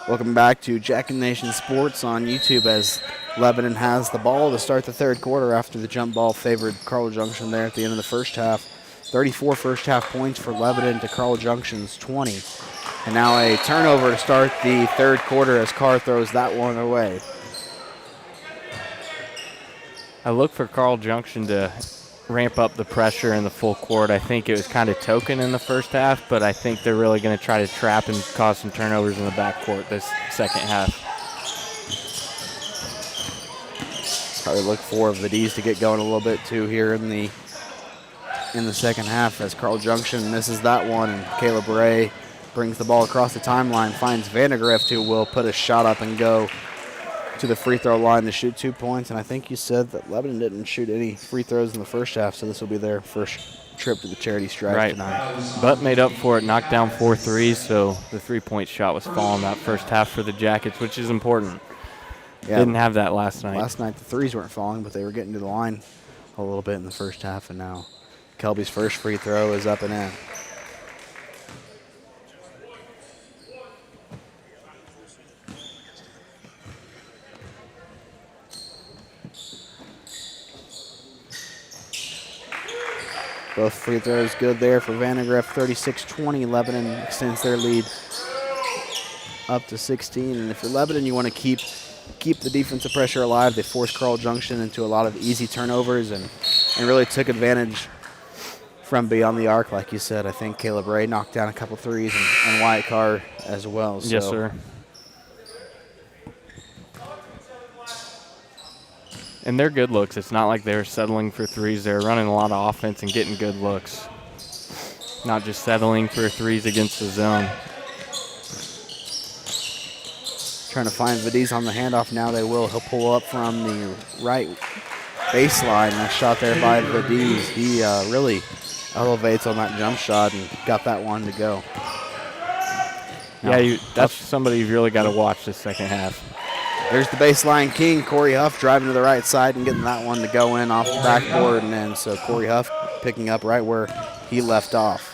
Welcome back to Jack and Nation Sports on YouTube as Lebanon has the ball to start the third quarter after the jump ball favored Carl Junction there at the end of the first half. 34 first half points for Lebanon to Carl Junction's 20. And now a turnover to start the third quarter as Carr throws that one away. I look for Carl Junction to ramp up the pressure in the full court. I think it was kind of token in the first half, but I think they're really going to try to trap and cause some turnovers in the backcourt this second half. Probably look for Vadiz to get going a little bit too here in the second half as Carl Junction misses that one, and Caleb Ray brings the ball across the timeline, finds Vandegrift, who will put a shot up and go to the free throw line to shoot 2 points. And I think you said that Lebanon didn't shoot any free throws in the first half, so this will be their first trip to the charity stripe tonight. But made up for it, knocked down 4 threes, so the three-point shot was falling that first half for the Jackets, which is important. Yeah. Didn't have that last night. Last night the threes weren't falling, but they were getting to the line a little bit in the first half, and now Kelby's first free throw is up and in. Both free throws good there for Vandegrift. 36-20. Lebanon extends their lead up to 16. And if you're Lebanon, you want to keep the defensive pressure alive. They forced Carl Junction into a lot of easy turnovers and really took advantage from beyond the arc, like you said. I think Caleb Ray knocked down a couple threes and Wyatt Carr as well. So. Yes, sir. And they're good looks. It's not like they're settling for threes. They're running a lot of offense and getting good looks. Not just settling for threes against the zone. Trying to find Vadiz on the handoff now. They will. He'll pull up from the right baseline. Nice shot there by Vadiz. He really elevates on that jump shot and got that one to go. Yeah, that's somebody you've really got to watch this second half. There's the baseline king, Corey Huff, driving to the right side and getting that one to go in off the backboard. And then so Corey Huff picking up right where he left off.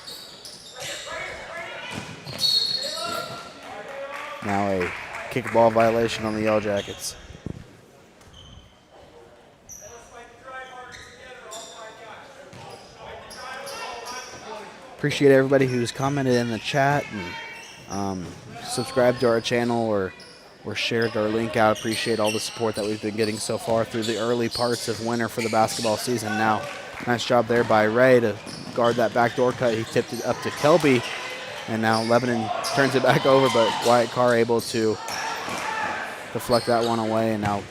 Now a kickball violation on the Yellow Jackets. Appreciate everybody who's commented in the chat and subscribed to our channel or shared our link out. Appreciate all the support that we've been getting so far through the early parts of winter for the basketball season. Now, nice job there by Ray to guard that backdoor cut. He tipped it up to Kelby, and now Lebanon turns it back over, but Wyatt Carr able to deflect that one away, and now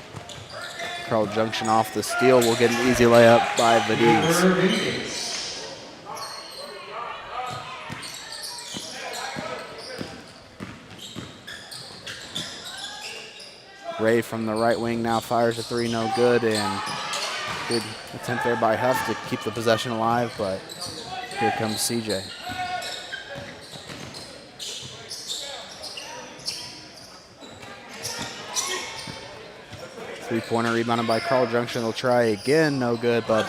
Carl Junction off the steal will get an easy layup by Vadiz. Ray from the right wing now fires a three, no good, and good attempt there by Huff to keep the possession alive, but here comes CJ. Three-pointer rebounded by Carl Junction. They'll try again, no good, but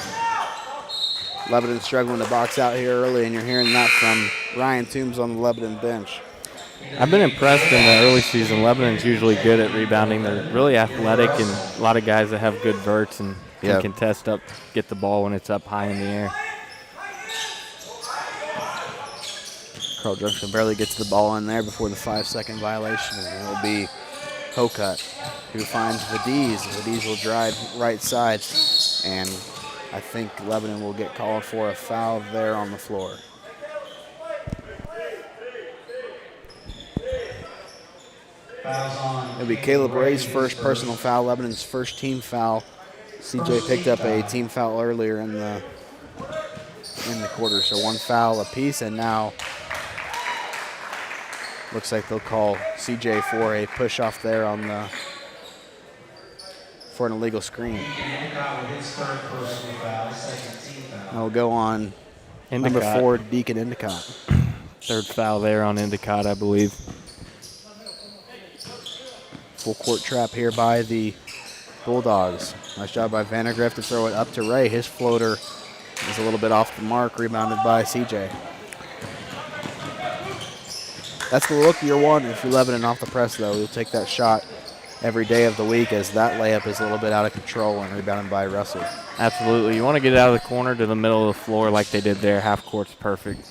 Lebanon struggling to box out here early, and you're hearing that from Ryan Toombs on the Lebanon bench. I've been impressed in the early season. Lebanon's usually good at rebounding. They're really athletic and a lot of guys that have good verts and can contest up, get the ball when it's up high in the air. Carl Junction barely gets the ball in there before the 5-second violation, and it will be Hocut who finds Vadiz. Vadiz will drive right side, and I think Lebanon will get called for a foul there on the floor. It'll be Caleb Ray's first personal foul, Lebanon's first team foul. CJ picked up a team foul earlier in the quarter, so one foul apiece, and now looks like they'll call CJ for a push off there on the for an illegal screen. I'll go on Endicott. Number 4, Deacon Endicott. Third foul there on Endicott, I believe. Full court trap here by the Bulldogs. Nice job by Vandegrift to throw it up to Ray. His floater is a little bit off the mark, rebounded by CJ. That's the look you're wanting if you're Lebanon off the press, though. You'll take that shot every day of the week, as that layup is a little bit out of control and rebounded by Russell. Absolutely. You want to get it out of the corner to the middle of the floor like they did there. Half court's perfect.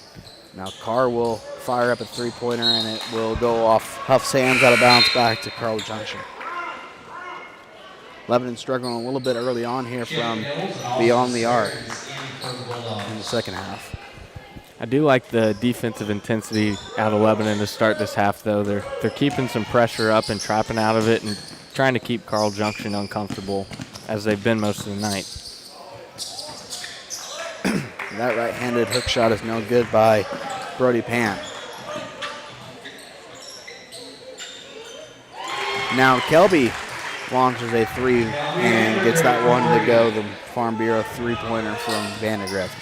Now Carr will fire up a three-pointer, and it will go off Huff's hands out of bounds back to Carl Junction. Lebanon struggling a little bit early on here from beyond the arc in the second half. I do like the defensive intensity out of Lebanon to start this half, though. They're keeping some pressure up and trapping out of it and trying to keep Carl Junction uncomfortable, as they've been most of the night. That right-handed hook shot is no good by Brody Pant. Now Kelby launches a three and gets that one to go, the Farm Bureau three-pointer from Vandegrift.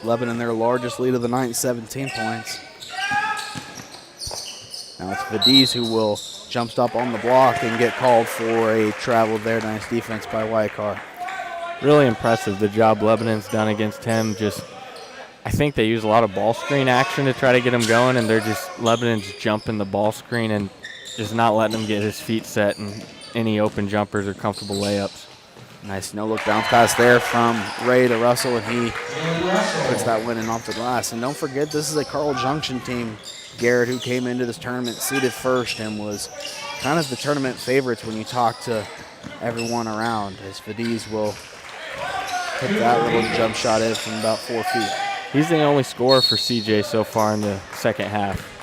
Lebanon, their largest lead of the night, 17 points. Now it's Vadiz who will jump stop on the block and get called for a travel there. Nice defense by Wycar. Really impressive, the job Lebanon's done against him. I think they use a lot of ball screen action to try to get him going, and Lebanon's jumping the ball screen and just not letting him get his feet set and any open jumpers or comfortable layups. Nice no-look bounce pass there from Ray to Russell, and he puts that one in off the glass. And don't forget, this is a Carl Junction team, Garrett, who came into this tournament seeded first and was kind of the tournament favorites when you talk to everyone around, as Vadiz will hit that little jump shot in from about 4 feet. He's the only scorer for CJ so far in the second half.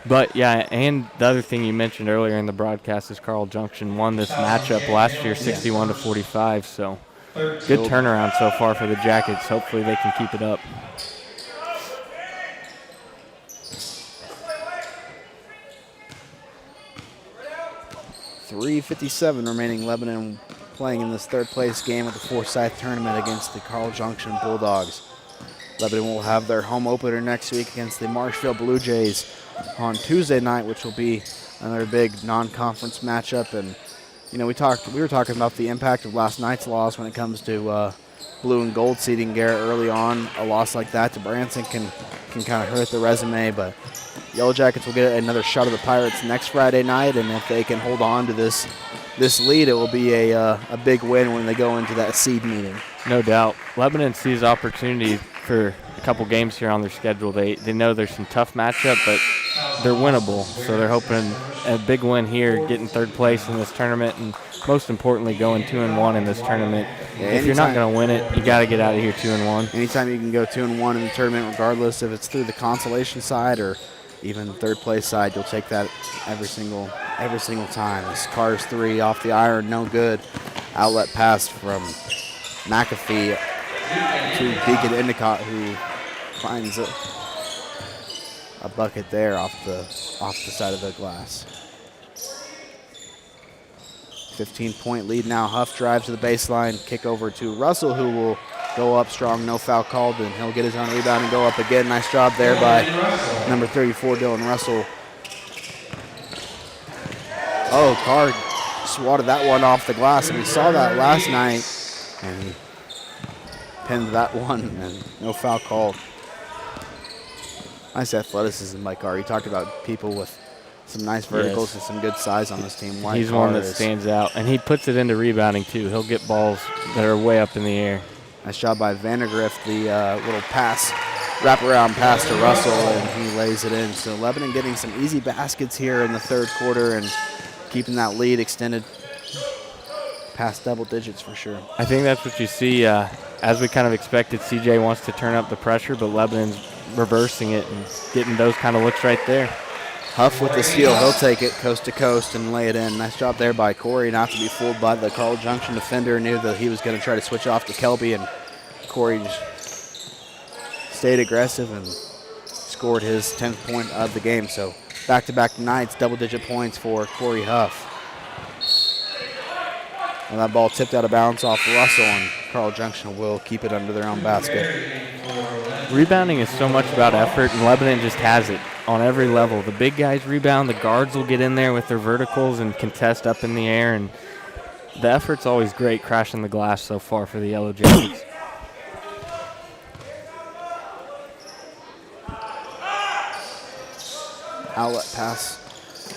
But, yeah, and the other thing you mentioned earlier in the broadcast is Carl Junction won this matchup last year 61-45, so good turnaround so far for the Jackets. Hopefully they can keep it up. .357 remaining. Lebanon playing in this third-place game of the Forsyth tournament against the Carl Junction Bulldogs. Lebanon will have their home opener next week against the Marshfield Blue Jays on Tuesday night, which will be another big non-conference matchup. And we were talking about the impact of last night's loss when it comes to blue and gold seeding, Garrett, early on. A loss like that to Branson can kind of hurt the resume, but Yellow Jackets will get another shot of the Pirates next Friday night, and if they can hold on to this lead, it will be a big win when they go into that seed meeting. No doubt. Lebanon sees opportunity for a couple games here on their schedule. They know there's some tough matchup, but they're winnable, so they're hoping a big win here, getting third place in this tournament, and most importantly, going 2-1 in this tournament. Yeah, if you're not going to win it, you got to get out of here 2-1. Anytime you can go 2-1 in the tournament, regardless if it's through the consolation side or even third place side, you'll take that every single time. This Carr's three off the iron, no good. Outlet pass from McAfee to Deacon Endicott, who finds a bucket there off the side of the glass. 15-point lead now. Huff drives to the baseline, kick over to Russell, who will go up strong, no foul called, and he'll get his own rebound and go up again. Nice job there by number 34, Dylan Russell. Oh, Carr swatted that one off the glass, and we saw that last night, and he pinned that one, and no foul called. Nice athleticism by Carr. You talked about people with some nice verticals and some good size on this team. He's one that stands out, and he puts it into rebounding too. He'll get balls that are way up in the air. Nice job by Vandegrift, the little pass, wraparound pass to Russell, and he lays it in. So Lebanon getting some easy baskets here in the third quarter and keeping that lead extended past double digits for sure. I think that's what you see. As we kind of expected, CJ wants to turn up the pressure, but Lebanon's reversing it and getting those kind of looks right there. Huff with the steal. He'll take it coast to coast and lay it in. Nice job there by Corey, not to be fooled by the Carl Junction defender. Knew that he was going to try to switch off to Kelby, and Corey just stayed aggressive and scored his 10th point of the game. So back-to-back nights, double-digit points for Corey Huff. And that ball tipped out of bounds off Russell, and Carl Junction will keep it under their own basket. Rebounding is so much about effort, and Lebanon just has it on every level. The big guys rebound, the guards will get in there with their verticals and contest up in the air, and the effort's always great crashing the glass so far for the Yellow Jackets. outlet pass.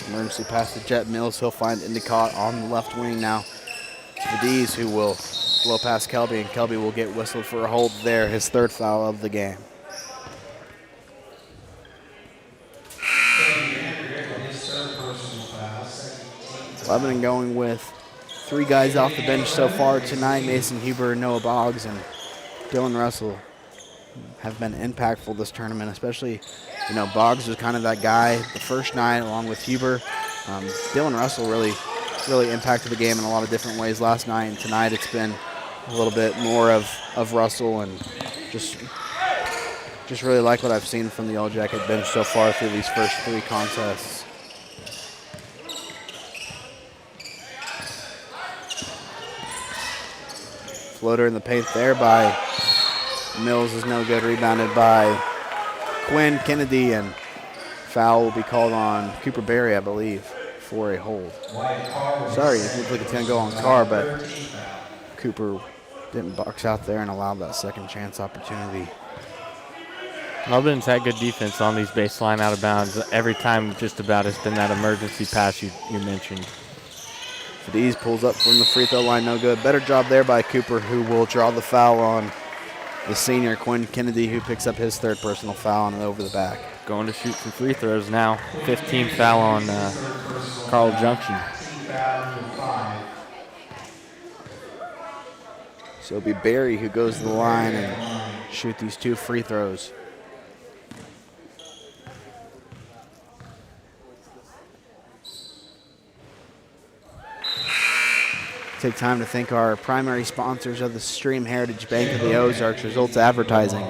Emergency pass to Jet Mills. He'll find Endicott on the left wing now. It's Vadiz who will blow past Kelby, and Kelby will get whistled for a hold there, his third foul of the game. Lebanon going with 3 guys off the bench so far tonight. Mason Huber, Noah Boggs, and Dylan Russell have been impactful this tournament, especially, Boggs was kind of that guy the first night along with Huber. Dylan Russell really impacted the game in a lot of different ways last night, and tonight it's been a little bit more of Russell, and just really like what I've seen from the Yellow Jacket bench so far through these first 3 contests. Floater in the paint there by Mills is no good. Rebounded by Quinn Kennedy, and foul will be called on Cooper Berry, I believe, for a hold. Sorry, it looks like it's going to go on Carr, but Cooper didn't box out there and allowed that second chance opportunity. Lebanon's had good defense on these baseline out of bounds. Every time just about it's been that emergency pass you mentioned. Fadiz pulls up from the free throw line, no good. Better job there by Cooper, who will draw the foul on the senior Quinn Kennedy, who picks up his 3rd personal foul on it over the back. Going to shoot some free throws now. 15th foul on Carl Junction. So it'll be Barry who goes to the line and shoot these 2 free throws. Take time to thank our primary sponsors of the stream, Heritage Bank of the Ozarks, Results Advertising,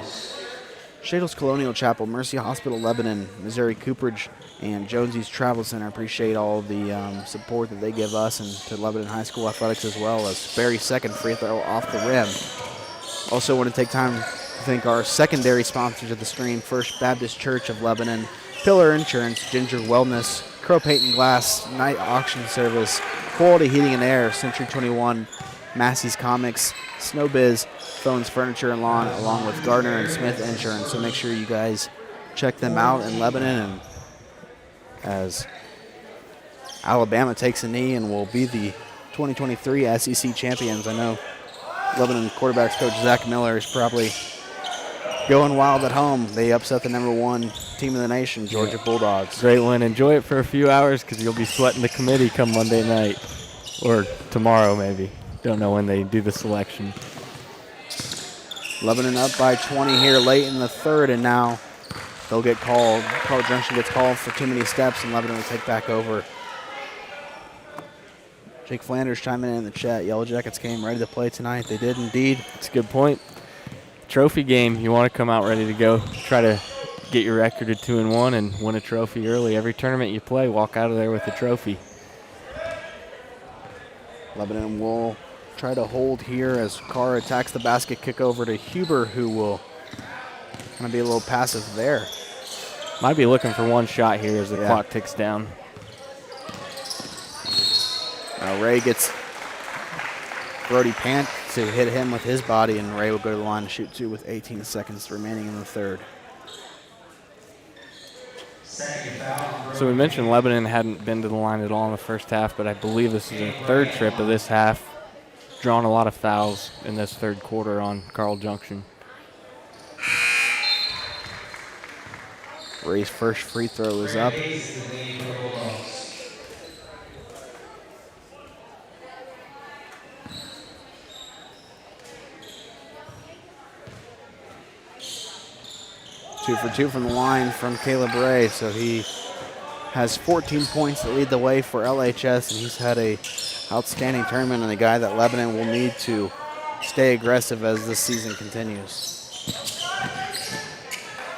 Shadles Colonial Chapel, Mercy Hospital Lebanon, Missouri Cooperage, and Jonesy's Travel Center. Appreciate all the support that they give us and to Lebanon High School Athletics, as well as Barry's 2nd free throw off the rim. Also want to take time to thank our secondary sponsors of the stream, First Baptist Church of Lebanon, Pillar Insurance, Ginger Wellness, Crow Paint and Glass, Night Auction Service, Quality Heating and Air, Century 21, Massey's Comics, Snowbiz, Phones, Furniture, and Lawn, along with Gardner and Smith Insurance. So make sure you guys check them out in Lebanon. And as Alabama takes a knee and will be the 2023 SEC champions, I know Lebanon quarterbacks coach Zach Miller is probably going wild at home. They upset the #1 team in the nation, Georgia Bulldogs. Great win. Enjoy it for a few hours because you'll be sweating the committee come Monday night or tomorrow maybe. Don't know when they do the selection. Lebanon up by 20 here late in the 3rd, and now they'll get called. Carl Junction gets called for too many steps, and Lebanon will take back over. Jake Flanders chiming in the chat. Yellow Jackets came ready to play tonight. They did indeed. That's a good point. Trophy game, you want to come out ready to go. Try to get your record to 2-1 and win a trophy early. Every tournament you play, walk out of there with a trophy. Lebanon will try to hold here as Carr attacks the basket, kick over to Huber, who will kind of be a little passive there. Might be looking for one shot here as the clock ticks down. Now Ray gets Brody Pant to hit him with his body, and Ray will go to the line to shoot 2 with 18 seconds remaining in the 3rd. So we mentioned Lebanon hadn't been to the line at all in the first half, but I believe this is their 3rd trip of this half. Drawn a lot of fouls in this 3rd quarter on Carl Junction. Ray's first free throw is up. Two for 2 from the line from Caleb Ray, so he has 14 points to lead the way for LHS, and he's had a outstanding tournament and a guy that Lebanon will need to stay aggressive as this season continues.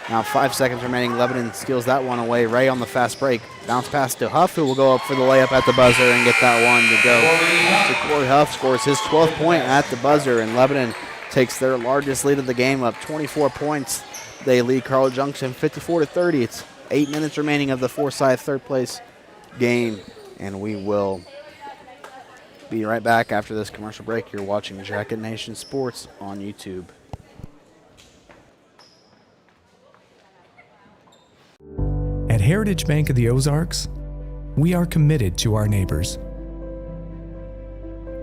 Now 5 seconds remaining. Lebanon steals that one away. Ray on the fast break. Bounce pass to Huff, who will go up for the layup at the buzzer and get that one to go. So Corey Huff scores his 12th point at the buzzer, and Lebanon takes their largest lead of the game up, 24 points. They lead Carl Junction 54-30. It's 8 minutes remaining of the Forsyth 3rd place game, and we will be right back after this commercial break. You're watching Jacket Nation Sports on YouTube. At Heritage Bank of the Ozarks, we are committed to our neighbors.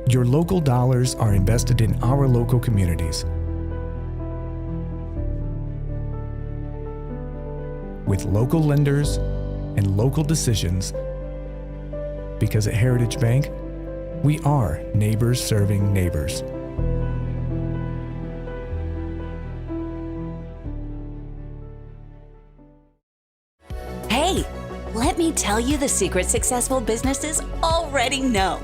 Your local dollars are invested in our local communities. With local lenders and local decisions, because at Heritage Bank, we are neighbors serving neighbors. Hey, let me tell you the secret successful businesses already know.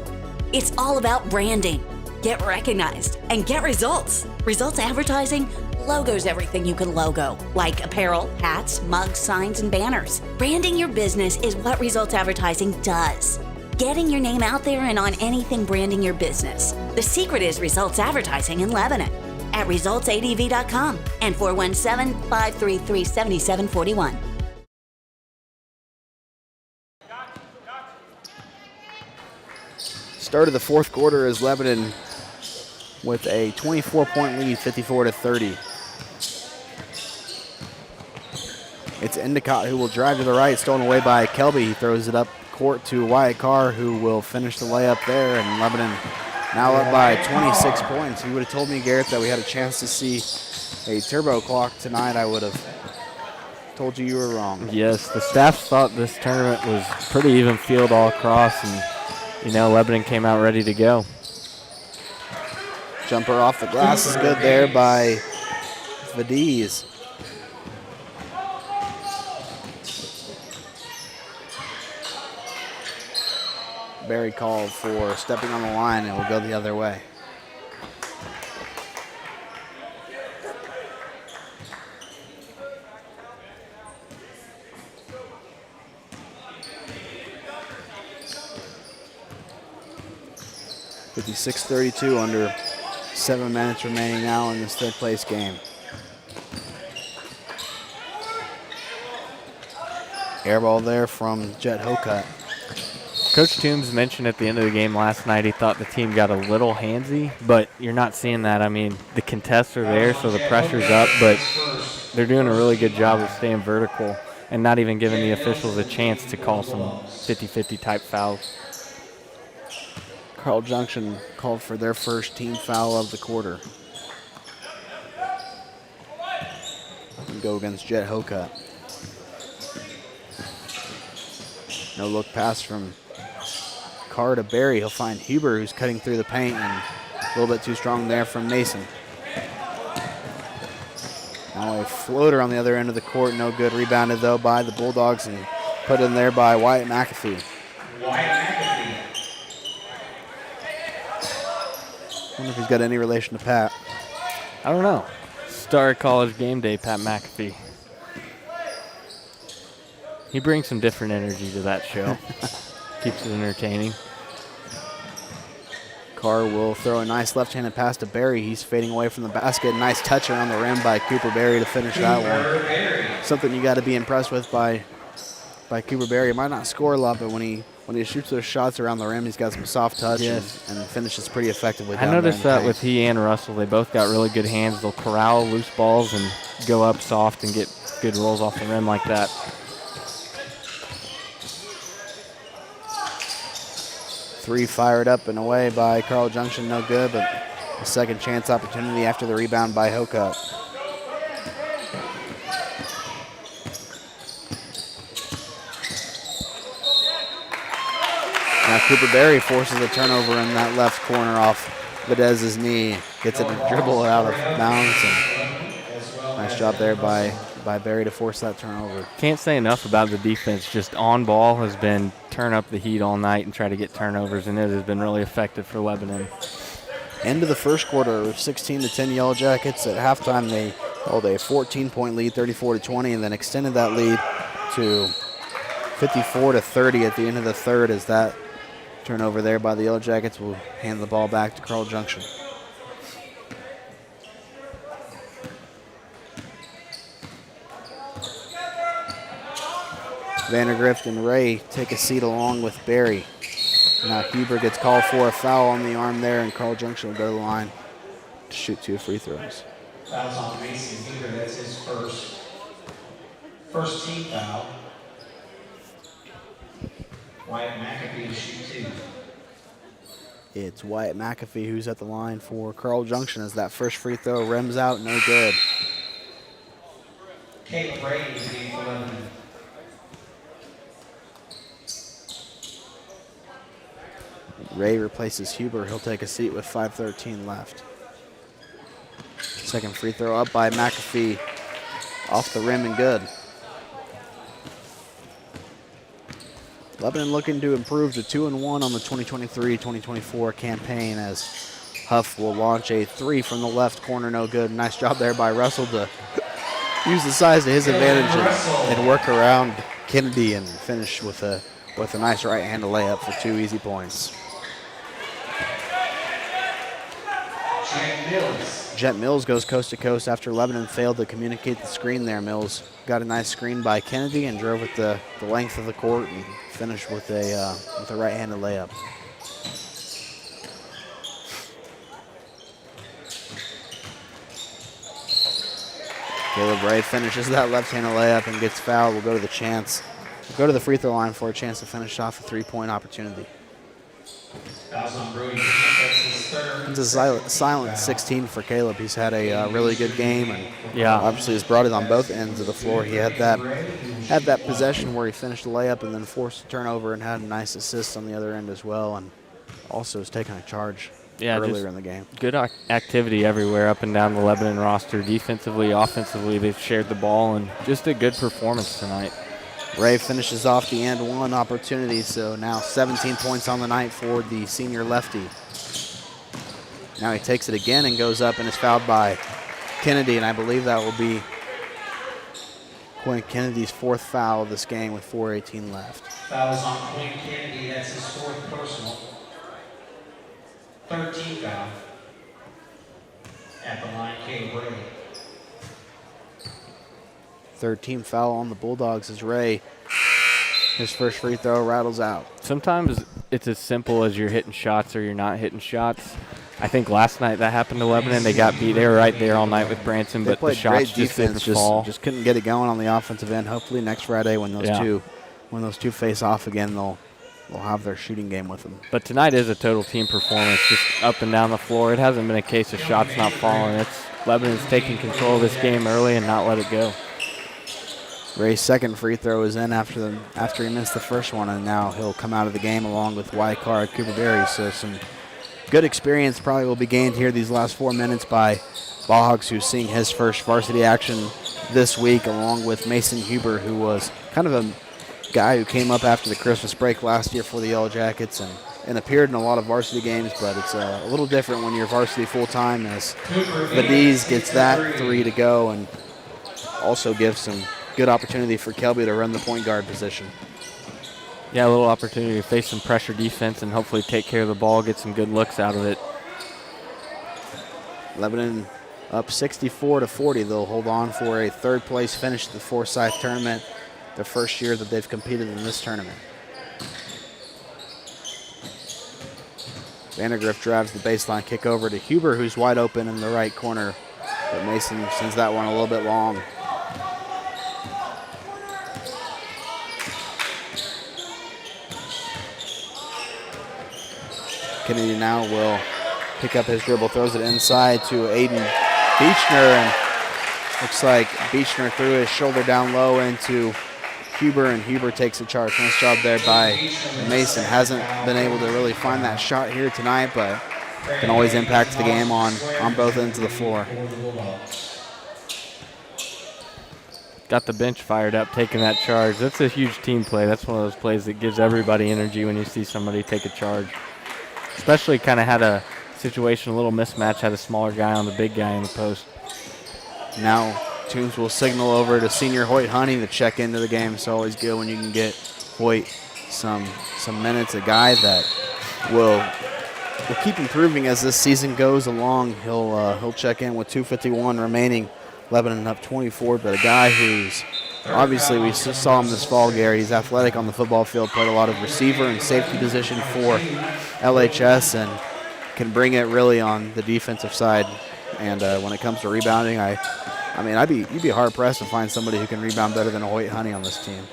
It's all about branding. Get recognized and get results. Results advertising, logos everything you can logo, like apparel, hats, mugs, signs, and banners. Branding your business is what Results Advertising does. Getting your name out there and on anything branding your business. The secret is Results Advertising in Lebanon at resultsadv.com and 417-533-7741. Start of the fourth quarter is Lebanon with a 24-point lead, 54-30. It's Endicott who will drive to the right, stolen away by Kelby. He throws it up court to Wyatt Carr, who will finish the layup there, and Lebanon now up by 26 points. You would have told me, Garrett, that we had a chance to see a turbo clock tonight. I would have told you were wrong. Yes, the staff thought this tournament was pretty even field all across, and Lebanon came out ready to go. Jumper off the glass is good there by Vadiz. Barry called for stepping on the line, and will go the other way. .56-32 under 7 minutes remaining now in this third place game. Air ball there from Jet Hocutt. Coach Toombs mentioned at the end of the game last night he thought the team got a little handsy, but you're not seeing that. I mean, the contests are there, so the pressure's up, but they're doing a really good job of staying vertical and not even giving the officials a chance to call some 50-50 type fouls. Carl Junction called for their first team foul of the quarter. And go against Jet Hocutt. No look pass from Carr to Barry. He'll find Huber, who's cutting through the paint, and a little bit too strong there from Mason. Now a floater on the other end of the court, no good. Rebounded though by the Bulldogs and put in there by Wyatt McAfee. I wonder if he's got any relation to Pat. I don't know. Star College Game Day, Pat McAfee. He brings some different energy to that show. Keeps it entertaining. Carr will throw a nice left-handed pass to Barry. He's fading away from the basket. Nice touch around the rim by Cooper Barry to finish that one. Something you got to be impressed with by Cooper Barry. He might not score a lot, but when he shoots those shots around the rim, he's got some soft touch and finishes pretty effectively. I noticed that with he and Russell. They both got really good hands. They'll corral loose balls and go up soft and get good rolls off the rim like that. Three fired up and away by Carl Junction, no good, but a second chance opportunity after the rebound by Hocutt. Now Cooper Barry forces a turnover in that left corner off Vadez's knee. Gets it to dribble out of bounds. And nice job there by Barry to force that turnover. Can't say enough about the defense. Just on ball has been turn up the heat all night and try to get turnovers, and it has been really effective for Lebanon. End of the first quarter, 16-10 Yellow Jackets. At halftime, they held a 14-point lead, 34-20, and then extended that lead to 54-30 at the end of the third as that turnover there by the Yellow Jackets will hand the ball back to Carl Junction. Vandergrift and Ray take a seat along with Barry. Now Huber gets called for a foul on the arm there, and Carl Junction will go to the line to shoot 2 free throws. Fouls on Mason Huber. That's his first team foul. Wyatt McAfee to shoot 2. It's Wyatt McAfee who's at the line for Carl Junction as that first free throw rims out, no good. Caleb Brady is in for Lebanon. Ray replaces Huber. He'll take a seat with 5:13 left. Second free throw up by McAfee. Off the rim and good. Lebanon looking to improve to 2-1 on the 2023-2024 campaign as Huff will launch a 3 from the left corner, no good. Nice job there by Russell to use the size to his advantage and work around Kennedy and finish with a nice right-handed layup for 2 easy points. Jet Mills goes coast to coast after Lebanon failed to communicate the screen there. Mills got a nice screen by Kennedy and drove it the length of the court and finished with a right-handed layup. Caleb Ray finishes that left-handed layup and gets fouled. We'll go to the chance. We'll go to the free throw line for a chance to finish off a 3-point opportunity. It's a silent 16 for Caleb. He's had a really good game and obviously has brought it on both ends of the floor. He had that possession where he finished the layup and then forced a turnover and had a nice assist on the other end as well, and also has taken a charge earlier in the game. Good activity everywhere up and down the Lebanon roster. Defensively, offensively, they've shared the ball and just a good performance tonight. Ray finishes off the and one opportunity, so now 17 points on the night for the senior lefty. Now he takes it again and goes up and is fouled by Kennedy, and I believe that will be Quinn Kennedy's 4th foul of this game with 4:18 left. Fouls on Quinn Kennedy, that's his 4th personal. 13 foul. At the line, Caleb Ray. 13th foul on the Bulldogs as Ray, his first free throw rattles out. Sometimes it's as simple as you're hitting shots or you're not hitting shots. I think last night that happened to Lebanon. They got beat. They were right there all night with Branson, but the shots just didn't fall. Just couldn't get it going on the offensive end. Hopefully next Friday when those two face off again, they'll have their shooting game with them. But tonight is a total team performance, just up and down the floor. It hasn't been a case of shots not falling. It's Lebanon's taking control of this game early and not let it go. Ray's second free throw is in after he missed the first one, and now he'll come out of the game along with Wycar Cooper Berry. So some good experience probably will be gained here these last 4 minutes by Bulldogs, who's seeing his first varsity action this week, along with Mason Huber, who was kind of a guy who came up after the Christmas break last year for the Yellow Jackets and appeared in a lot of varsity games, but it's a little different when you're varsity full-time, as Vadiz gets that 3 to go and also gives some good opportunity for Kelby to run the point guard position. Yeah, a little opportunity to face some pressure defense and hopefully take care of the ball, get some good looks out of it. Lebanon up 64-40. They'll hold on for a 3rd place finish at the Forsyth tournament, the first year that they've competed in this tournament. Vandergrift drives the baseline kick over to Huber, who's wide open in the right corner, but Mason sends that one a little bit long. Kennedy now will pick up his dribble, throws it inside to Aiden Beechner, and looks like Beechner threw his shoulder down low into Huber, and Huber takes a charge. Nice job there by Mason. Hasn't been able to really find that shot here tonight, but can always impact the game on both ends of the floor. Got the bench fired up, taking that charge. That's a huge team play. That's one of those plays that gives everybody energy when you see somebody take a charge. Especially kind of had a situation, a little mismatch, had a smaller guy on the big guy in the post. Now Toombs will signal over to senior Hoyt Honey to check into the game. It's always good when you can get Hoyt some minutes, a guy that will keep improving as this season goes along. He'll check in with 2:51 remaining. Lebanon up 24, but a guy who's obviously, we saw him this fall, Gary. He's athletic on the football field, played a lot of receiver and safety position for LHS, and can bring it really on the defensive side. And when it comes to rebounding, you'd be hard pressed to find somebody who can rebound better than Hoyt Honey on this team.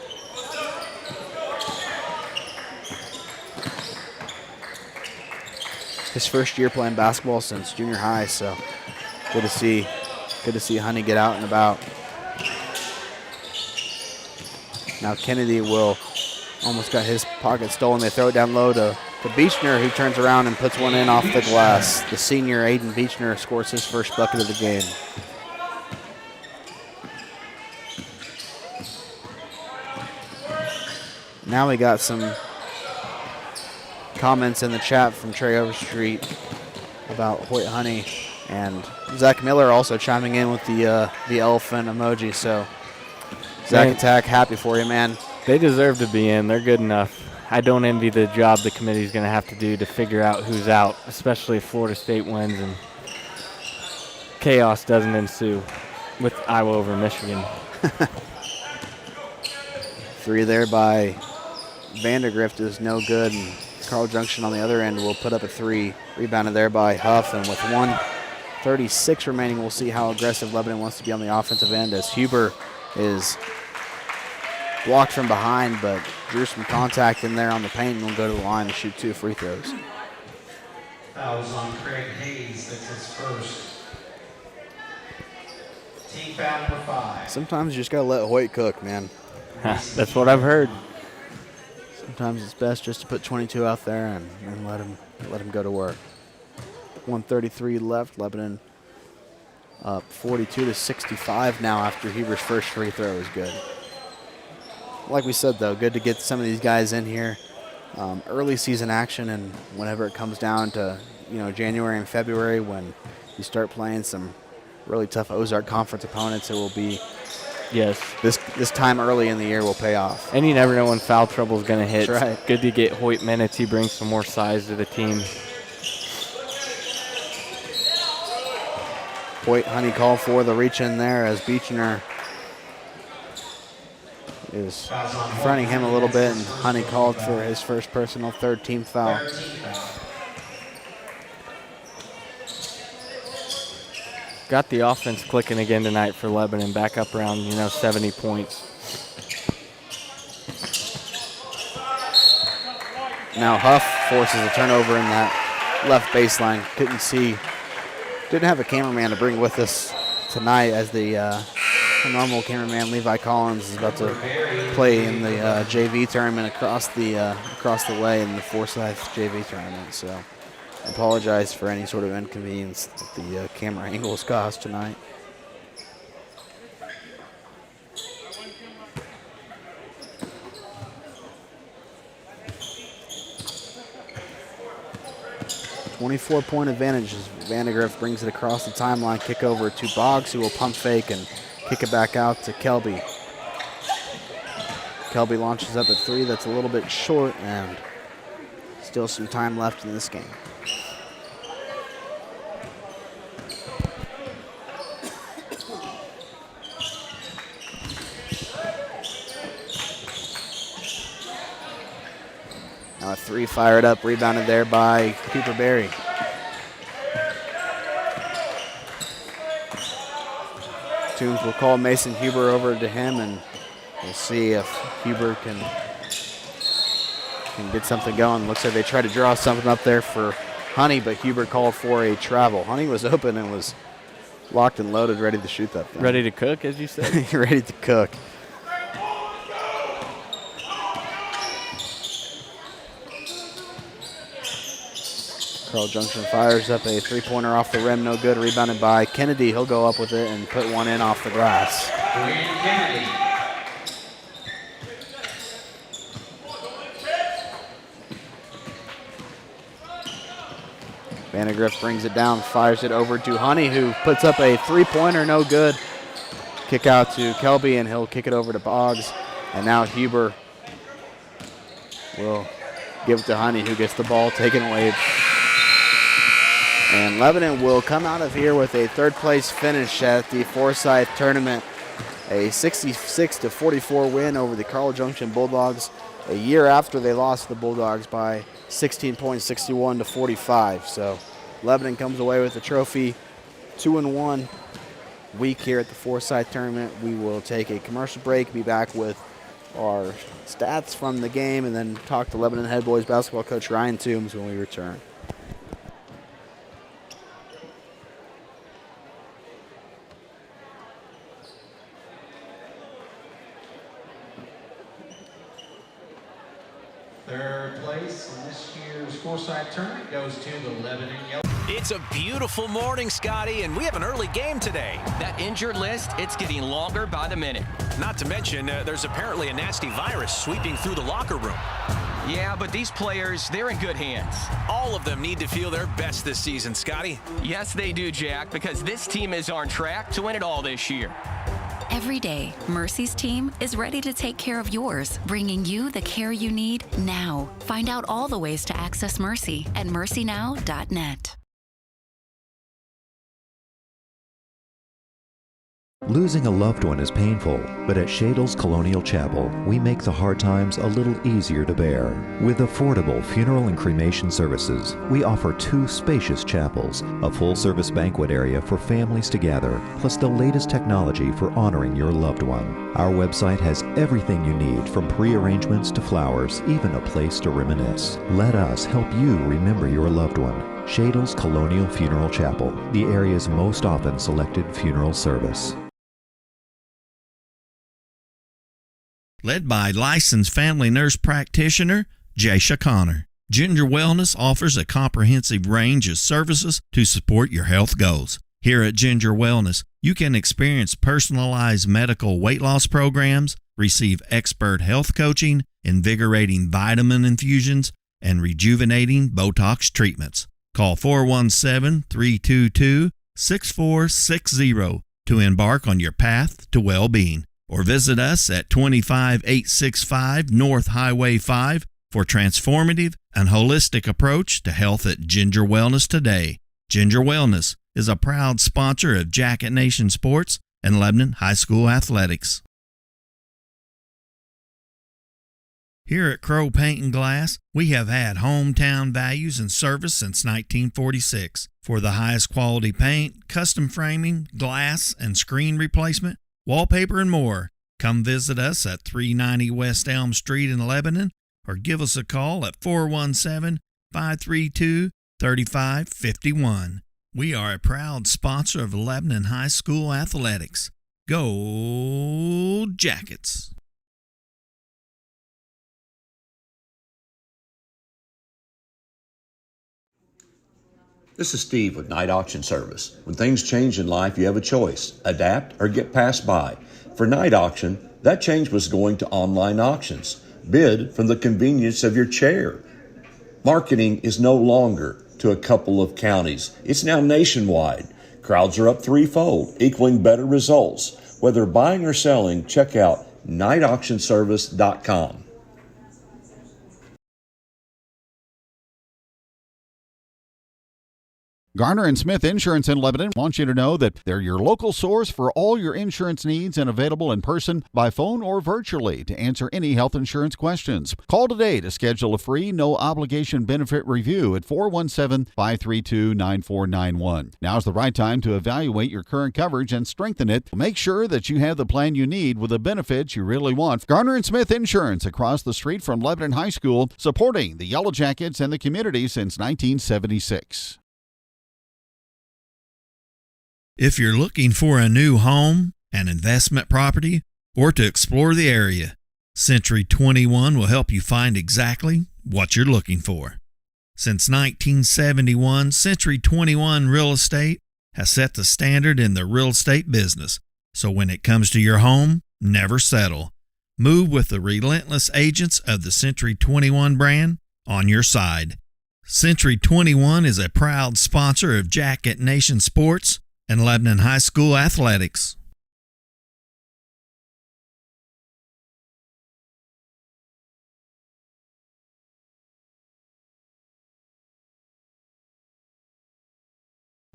his first year playing basketball since junior high, so good to see Honey get out and about. Now Kennedy will almost got his pocket stolen. They throw it down low to Beechner, who turns around and puts one in off the glass. The senior Aiden Beechner scores his first bucket of the game. Now we got some comments in the chat from Trey Overstreet about Hoyt Honey, and Zach Miller also chiming in with the elephant emoji. So Zach Attack, happy for you, man. They deserve to be in. They're good enough. I don't envy the job the committee's going to have to do to figure out who's out, especially if Florida State wins and chaos doesn't ensue with Iowa over Michigan. 3 there by Vandergrift is no good, and Carl Junction on the other end will put up a 3. Rebounded there by Huff, and with 1:36 remaining, we'll see how aggressive Lebanon wants to be on the offensive end as Huber is blocked from behind, but drew some contact in there on the paint and will go to the line to shoot 2 free throws. Fouls on Craig Hayes. That's his first. Team foul number 5. Sometimes you just got to let Hoyt cook, man. That's what I've heard. Sometimes it's best just to put 22 out there and let him go to work. 1:33 left. Lebanon up 42-65 now after Huber's first free throw is good. Like we said, though, good to get some of these guys in here. Early season action, and whenever it comes down to January and February when you start playing some really tough Ozark Conference opponents, it will be this time early in the year will pay off. And you never know when foul trouble is going to hit. That's right. It's good to get Hoyt minutes. He brings some more size to the team. Hoyt Honey called for the reach in there as Beechner is fronting him a little bit, and Honey called for his first personal third team foul. Got the offense clicking again tonight for Lebanon, back up around 70 points. Now Huff forces a turnover in that left baseline. Didn't have a cameraman to bring with us tonight as the normal cameraman Levi Collins is about to play in the JV tournament across the way in the Forsyth JV tournament. So I apologize for any sort of inconvenience that the camera angles caused tonight. .24 advantage as Vandegrift brings it across the timeline. Kick over to Boggs, who will pump fake and kick it back out to Kelby. Kelby launches up at 3. That's a little bit short, and still some time left in this game. Now a 3 fired up, rebounded there by Cooper Berry. Toombs will call Mason Huber over to him, and we'll see if Huber can get something going. Looks like they tried to draw something up there for Honey, but Huber called for a travel. Honey was open and was locked and loaded, ready to shoot that thing. Ready to cook, as you said? Ready to cook. Carl Junction fires up a 3-pointer off the rim, no good. Rebounded by Kennedy. He'll go up with it and put one in off the glass. Kennedy. Vandegrift brings it down, fires it over to Honey, who puts up a 3-pointer, no good. Kick out to Kelby, and he'll kick it over to Boggs. And now Huber will give it to Honey, who gets the ball taken away. And Lebanon will come out of here with a third-place finish at the Forsyth tournament. A 66-44 win over the Carl Junction Bulldogs a year after they lost the Bulldogs by 16 points, 61-45. So Lebanon comes away with the trophy. 2-1 week here at the Forsyth tournament. We will take a commercial break, be back with our stats from the game, and then talk to Lebanon head boys basketball coach Ryan Toombs when we return. Third place in this year's Forsyth tournament goes to the Lebanon Yellow. It's a beautiful morning, Scotty, and we have an early game today. That injured list, it's getting longer by the minute. Not to mention, there's apparently a nasty virus sweeping through the locker room. Yeah, but these players, they're in good hands. All of them need to feel their best this season, Scotty. Yes, they do, Jack, because this team is on track to win it all this year. Every day, Mercy's team is ready to take care of yours, bringing you the care you need now. Find out all the ways to access Mercy at mercynow.net. Losing a loved one is painful, but at Shadle's Colonial Chapel, we make the hard times a little easier to bear. With affordable funeral and cremation services, we offer 2 spacious chapels, a full-service banquet area for families to gather, plus the latest technology for honoring your loved one. Our website has everything you need, from pre-arrangements to flowers, even a place to reminisce. Let us help you remember your loved one. Shadle's Colonial Funeral Chapel, the area's most often selected funeral service. Led by licensed family nurse practitioner Jaysha Connor, Ginger Wellness offers a comprehensive range of services to support your health goals. Here at Ginger Wellness, you can experience personalized medical weight loss programs, receive expert health coaching, invigorating vitamin infusions, and rejuvenating Botox treatments. Call 417-322-6460 to embark on your path to well-being, or visit us at 25865 North Highway 5 for transformative and holistic approach to health at Ginger Wellness today. Ginger Wellness is a proud sponsor of Jacket Nation Sports and Lebanon High School Athletics. Here at Crow Paint and Glass, we have had hometown values and service since 1946. For the highest quality paint, custom framing, glass and screen replacement, wallpaper, and more, come visit us at 390 West Elm Street in Lebanon, or give us a call at 417-532-3551. We are a proud sponsor of Lebanon High School Athletics. Go Jackets! This is Steve with Night Auction Service. When things change in life, you have a choice: adapt or get passed by. For Night Auction, that change was going to online auctions. Bid from the convenience of your chair. Marketing is no longer to a couple of counties. It's now nationwide. Crowds are up threefold, equaling better results. Whether buying or selling, check out nightauctionservice.com. Garner & Smith Insurance in Lebanon wants you to know that they're your local source for all your insurance needs and available in person, by phone, or virtually to answer any health insurance questions. Call today to schedule a free, no-obligation benefit review at 417-532-9491. Now's the right time to evaluate your current coverage and strengthen it. Make sure that you have the plan you need with the benefits you really want. Garner & Smith Insurance, across the street from Lebanon High School, supporting the Yellow Jackets and the community since 1976. If you're looking for a new home, an investment property, or to explore the area, Century 21 will help you find exactly what you're looking for. Since 1971, Century 21 Real Estate has set the standard in the real estate business. So when it comes to your home, never settle. Move with the relentless agents of the Century 21 brand on your side. Century 21 is a proud sponsor of Jacket Nation Sports and Lebanon High School Athletics.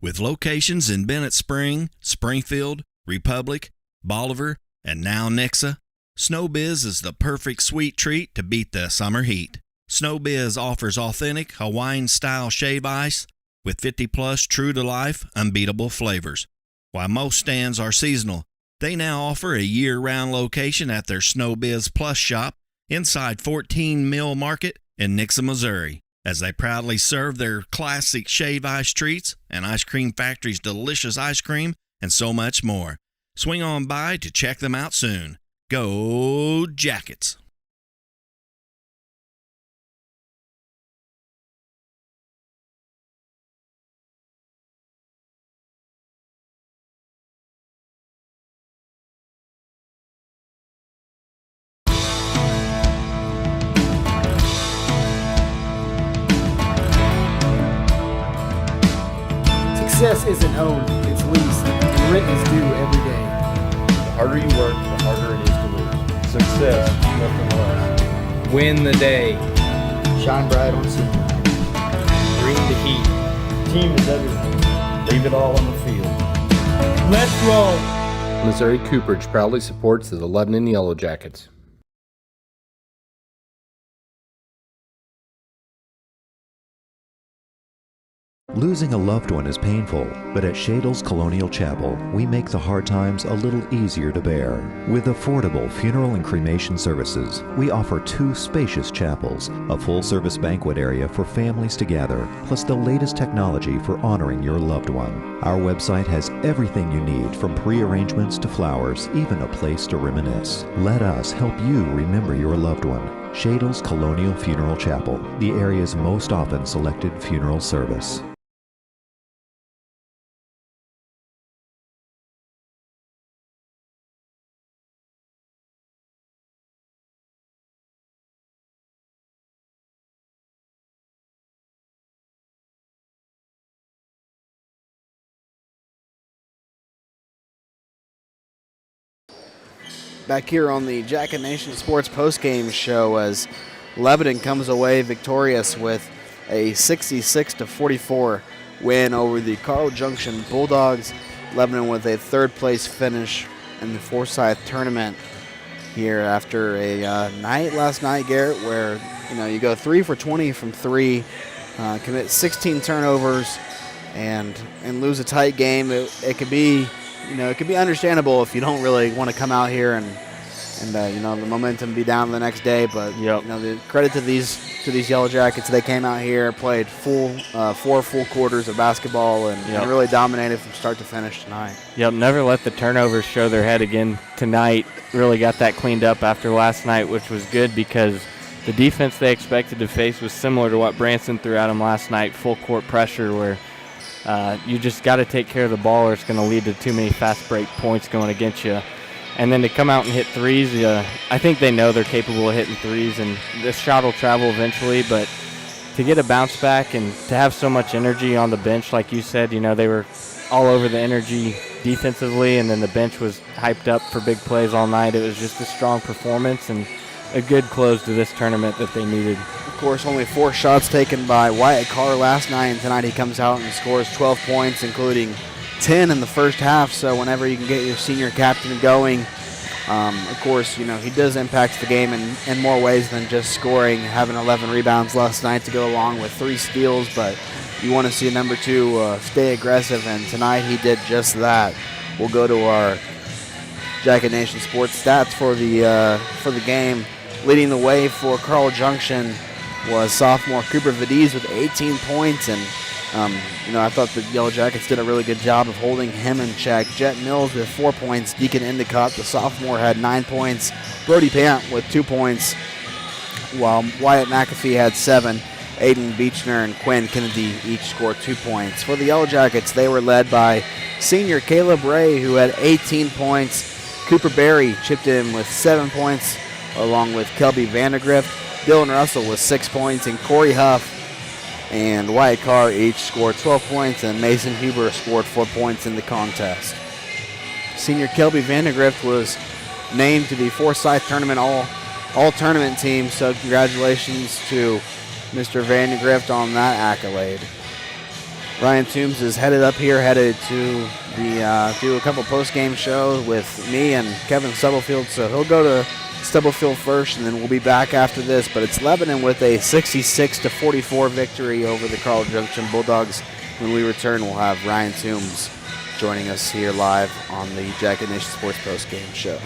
With locations in Bennett Spring, Springfield, Republic, Bolivar, and now Nixa, SnowBiz is the perfect sweet treat to beat the summer heat. SnowBiz offers authentic Hawaiian-style shave ice with 50-plus true-to-life, unbeatable flavors. While most stands are seasonal, they now offer a year-round location at their SnowBiz Plus shop inside 14 Mill Market in Nixa, Missouri, as they proudly serve their classic shave ice treats and Ice Cream Factory's delicious ice cream and so much more. Swing on by to check them out soon. Go Jackets! Success isn't owned, it's leased, and rent is due every day. The harder you work, the harder it is to lose. Success, nothing less. Win the day. Shine bright on senior. Bring the heat. Team is everything. Leave it all on the field. Let's roll. Missouri Cooperage proudly supports the Lebanon Yellow Jackets. Losing a loved one is painful, but at Shadle's Colonial Chapel, we make the hard times a little easier to bear. With affordable funeral and cremation services, we offer 2 spacious chapels, a full-service banquet area for families to gather, plus the latest technology for honoring your loved one. Our website has everything you need, from pre-arrangements to flowers, even a place to reminisce. Let us help you remember your loved one. Shadle's Colonial Funeral Chapel, the area's most often selected funeral service. Back here on the Jacket Nation Sports postgame show, as Lebanon comes away victorious with a 66-44 win over the Junction Bulldogs. Lebanon with a third-place finish in the Forsyth tournament here after a night last night, Garrett, where you go 3 for 20 from 3, commit 16 turnovers, and lose a tight game. It could be. It could be understandable if you don't really want to come out here and the momentum be down the next day. But the credit to these Yellow Jackets, they came out here, played 4 full quarters of basketball, and really dominated from start to finish tonight. Yep, never let the turnovers show their head again tonight. Really got that cleaned up after last night, which was good because the defense they expected to face was similar to what Branson threw at them last night, full court pressure where you just got to take care of the ball or it's going to lead to too many fast break points going against you. And then to come out and hit threes, I think they know they're capable of hitting threes, and this shot will travel eventually. But to get a bounce back and to have so much energy on the bench, like you said, they were all over the energy defensively, and then the bench was hyped up for big plays all night. It was just a strong performance and a good close to this tournament that they needed. Of course, only 4 shots taken by Wyatt Carr last night, and tonight he comes out and scores 12 points, including 10 in the first half. So whenever you can get your senior captain going, of course, he does impact the game in more ways than just scoring, having 11 rebounds last night to go along with 3 steals, but you want to see number 2 stay aggressive, and tonight he did just that. We'll go to our Jacket Nation Sports stats for the game. Leading the way for Carl Junction was sophomore Cooper Vadiz with 18 points, and I thought the Yellow Jackets did a really good job of holding him in check. Jet Mills with 4 points. Deacon Endicott, the sophomore, had 9 points. Brody Pant with 2 points, while Wyatt McAfee had 7. Aiden Beechner and Quinn Kennedy each scored 2 points. For the Yellow Jackets, they were led by senior Caleb Ray, who had 18 points. Cooper Berry chipped in with 7 points, along with Kelby Vandergrift. Dylan Russell with 6 points, and Corey Huff and Wyatt Carr each scored 12 points, and Mason Huber scored 4 points in the contest. Senior Kelby Vandergrift was named to the Forsyth Tournament all-tournament team, so congratulations to Mr. Vandergrift on that accolade. Ryan Toombs is headed to do a couple post-game shows with me and Kevin Stubblefield, so he'll go to Stubblefield first, and then we'll be back after this. But it's Lebanon with a 66-44 victory over the Carl Junction Bulldogs. When we return, we'll have Ryan Toombs joining us here live on the Jacket Nation Sports post-game show.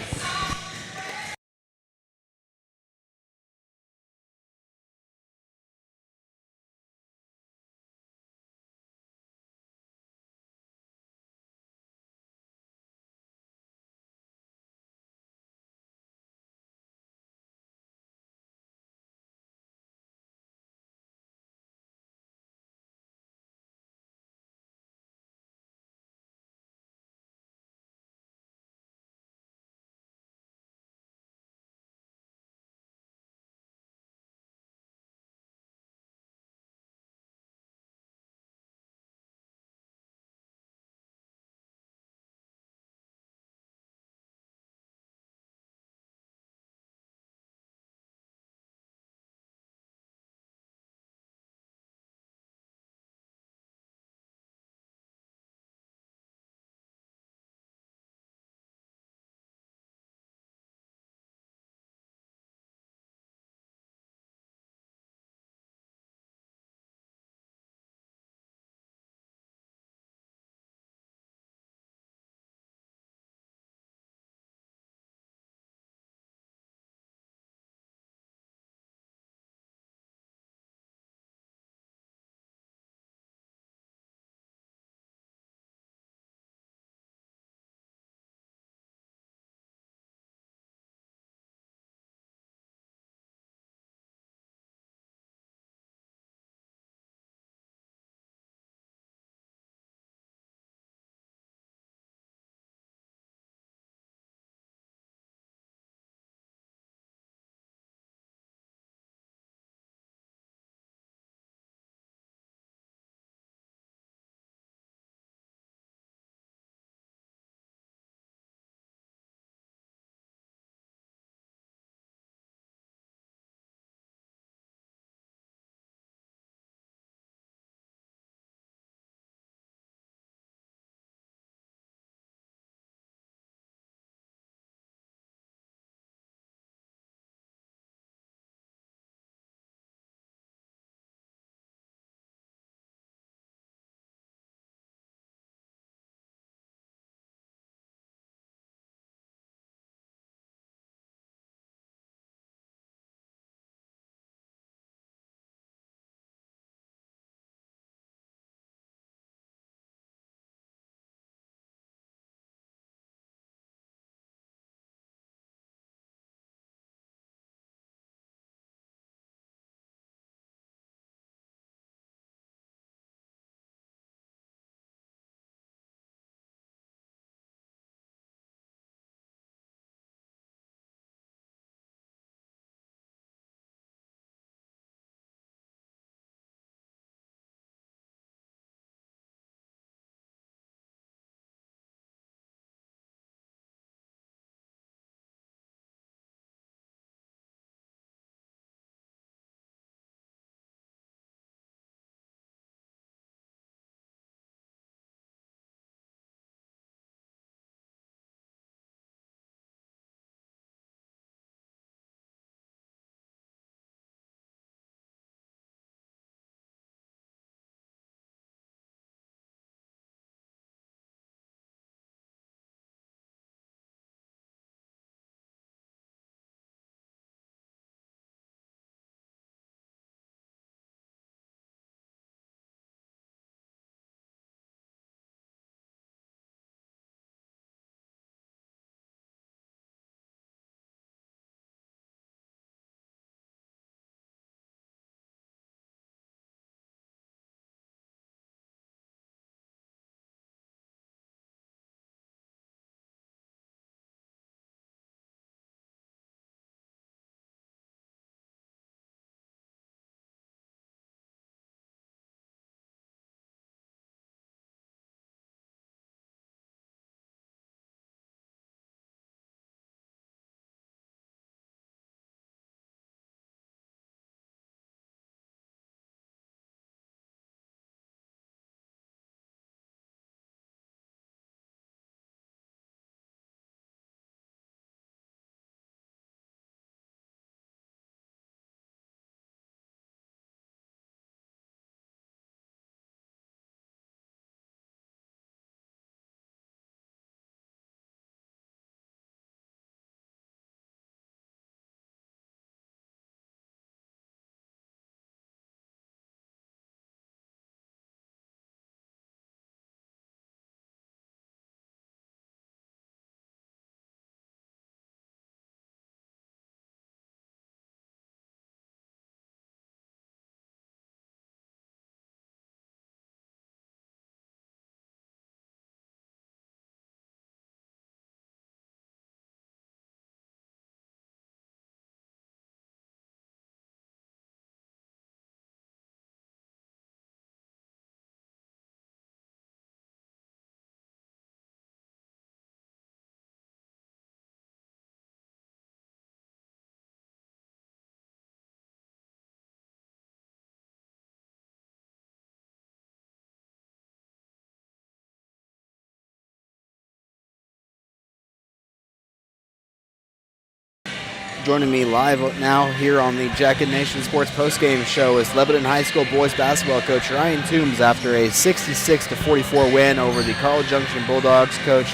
Joining me live now here on the Jacket Nation Sports postgame show is Lebanon High School boys basketball coach Ryan Toombs after a 66-44 win over the Junction Bulldogs. Coach,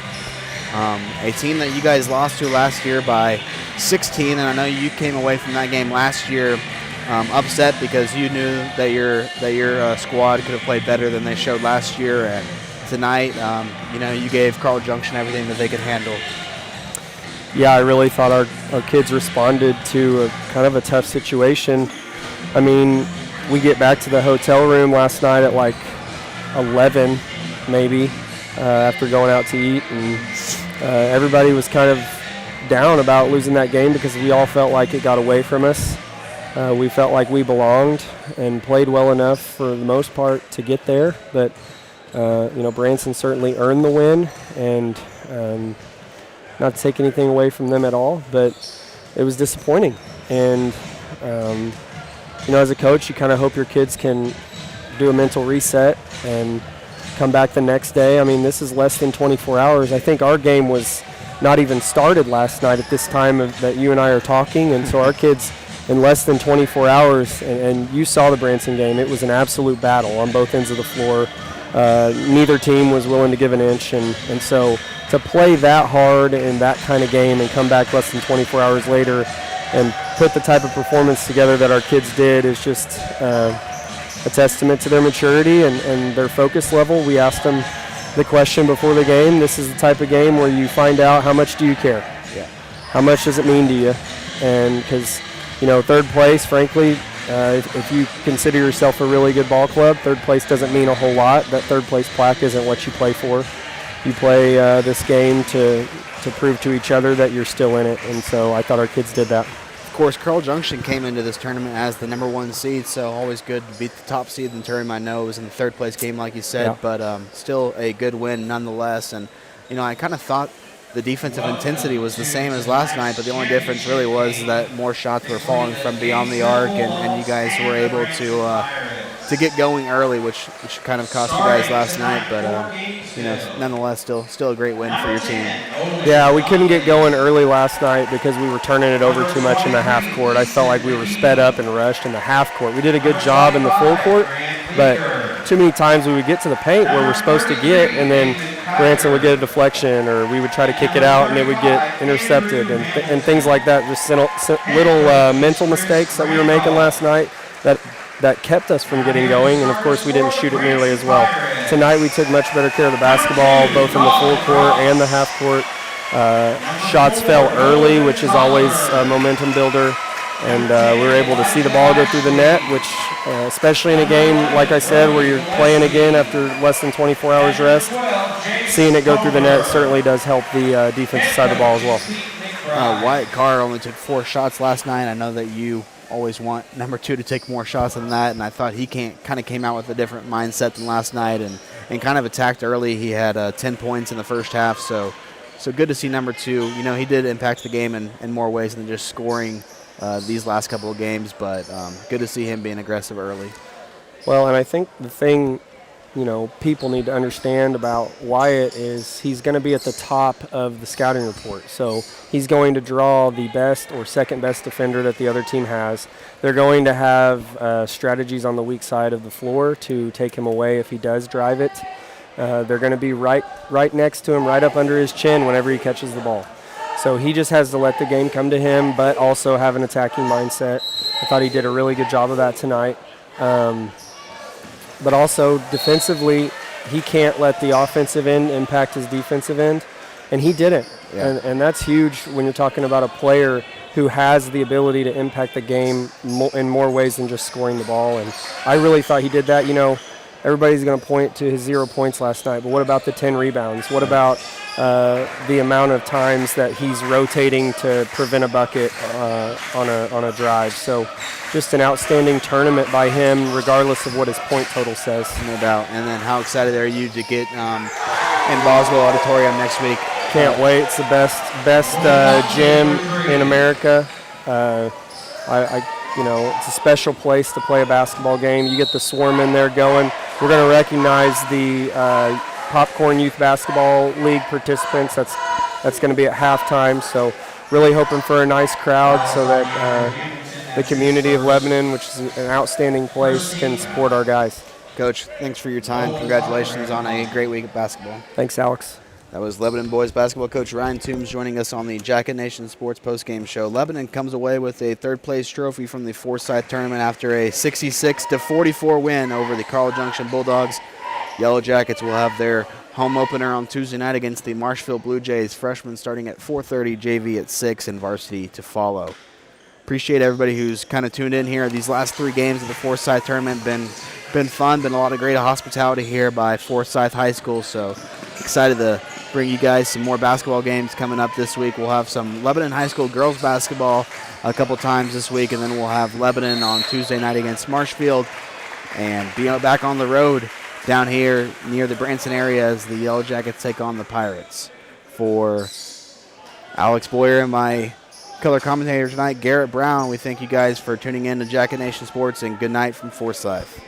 a team that you guys lost to last year by 16, and I know you came away from that game last year upset because you knew that your squad could have played better than they showed last year, and tonight, you gave Carl Junction everything that they could handle. Yeah, I really thought our kids responded to a kind of a tough situation. I mean, we get back to the hotel room last night at like 11 maybe after going out to eat, and everybody was kind of down about losing that game because we all felt like it got away from us. We felt like we belonged and played well enough for the most part to get there, but Branson certainly earned the win, and not to take anything away from them at all, but it was disappointing. And, as a coach, you kind of hope your kids can do a mental reset and come back the next day. I mean, this is less than 24 hours. I think our game was not even started last night at this time that you and I are talking, and so our kids in less than 24 hours, and you saw the Branson game, it was an absolute battle on both ends of the floor. Neither team was willing to give an inch, and so to play that hard in that kind of game and come back less than 24 hours later and put the type of performance together that our kids did is just a testament to their maturity and their focus level. We asked them the question before the game. This is the type of game where you find out how much do you care? Yeah. How much does it mean to you? And because, third place, frankly, if you consider yourself a really good ball club, third place doesn't mean a whole lot. That third place plaque isn't what you play for. You play this game to prove to each other that you're still in it, and so I thought our kids did that. Of course, Carl Junction came into this tournament as the number 1 seed, so always good to beat the top seed in the tournament. I know it was in the third place game, like you said, yeah. But still a good win nonetheless. And, I kind of thought the defensive intensity was the same as last night, but the only difference really was that more shots were falling from beyond the arc, and you guys were able to get going early, which kind of cost you guys last night. But nonetheless, still a great win for your team. Yeah, we couldn't get going early last night because we were turning it over too much in the half court. I felt like we were sped up and rushed in the half court. We did a good job in the full court, but too many times we would get to the paint where we're supposed to get, and then Branson would get a deflection, or we would try to kick it out and it would get intercepted, and things like that. Just little mental mistakes that we were making last night that kept us from getting going, and of course we didn't shoot it nearly as well. Tonight we took much better care of the basketball, both in the full court and the half court. Shots fell early, which is always a momentum builder, and we were able to see the ball go through the net, which especially in a game, like I said, where you're playing again after less than 24 hours rest, seeing it go through the net certainly does help the defensive side of the ball as well. Wyatt Carr only took 4 shots last night. I know that you always want number 2 to take more shots than that, and I thought he kind of came out with a different mindset than last night and kind of attacked early. He had 10 points in the first half, so good to see number 2. He did impact the game in more ways than just scoring these last couple of games, but good to see him being aggressive early. Well, and I think the thing people need to understand about Wyatt is he's going to be at the top of the scouting report. So he's going to draw the best or second best defender that the other team has. They're going to have strategies on the weak side of the floor to take him away if he does drive it. They're going to be right next to him, right up under his chin whenever he catches the ball. So he just has to let the game come to him, but also have an attacking mindset. I thought he did a really good job of that tonight. But also defensively, he can't let the offensive end impact his defensive end, and he didn't. Yeah. And that's huge when you're talking about a player who has the ability to impact the game in more ways than just scoring the ball. And I really thought he did that. Everybody's going to point to his 0 points last night, but what about the 10 rebounds? What about the amount of times that he's rotating to prevent a bucket on a drive? So just an outstanding tournament by him, regardless of what his point total says. No doubt. And then how excited are you to get in Boswell Auditorium next week? Can't wait. It's the best gym in America. It's a special place to play a basketball game. You get the swarm in there going. We're going to recognize the Popcorn Youth Basketball League participants. That's going to be at halftime. So really hoping for a nice crowd so that the community of Lebanon, which is an outstanding place, can support our guys. Coach, thanks for your time. Congratulations on a great week of basketball. Thanks, Alex. That was Lebanon boys basketball coach Ryan Toombs joining us on the Jacket Nation Sports postgame show. Lebanon comes away with a third-place trophy from the Forsyth tournament after a 66-44 win over the Carl Junction Bulldogs. Yellow Jackets will have their home opener on Tuesday night against the Marshfield Blue Jays. Freshmen starting at 4:30, JV at 6, and varsity to follow. Appreciate everybody who's kind of tuned in here. These last 3 games of the Forsyth tournament been fun. Been a lot of great hospitality here by Forsyth High School. So excited to bring you guys some more basketball games coming up this week. We'll have some Lebanon High School girls basketball a couple times this week, and then we'll have Lebanon on Tuesday night against Marshfield, and be back on the road down here near the Branson area as the Yellow Jackets take on the Pirates. For Alex Boyer and my color commentator tonight, Garrett Brown, we thank you guys for tuning in to Jacket Nation Sports, and good night from Forsyth.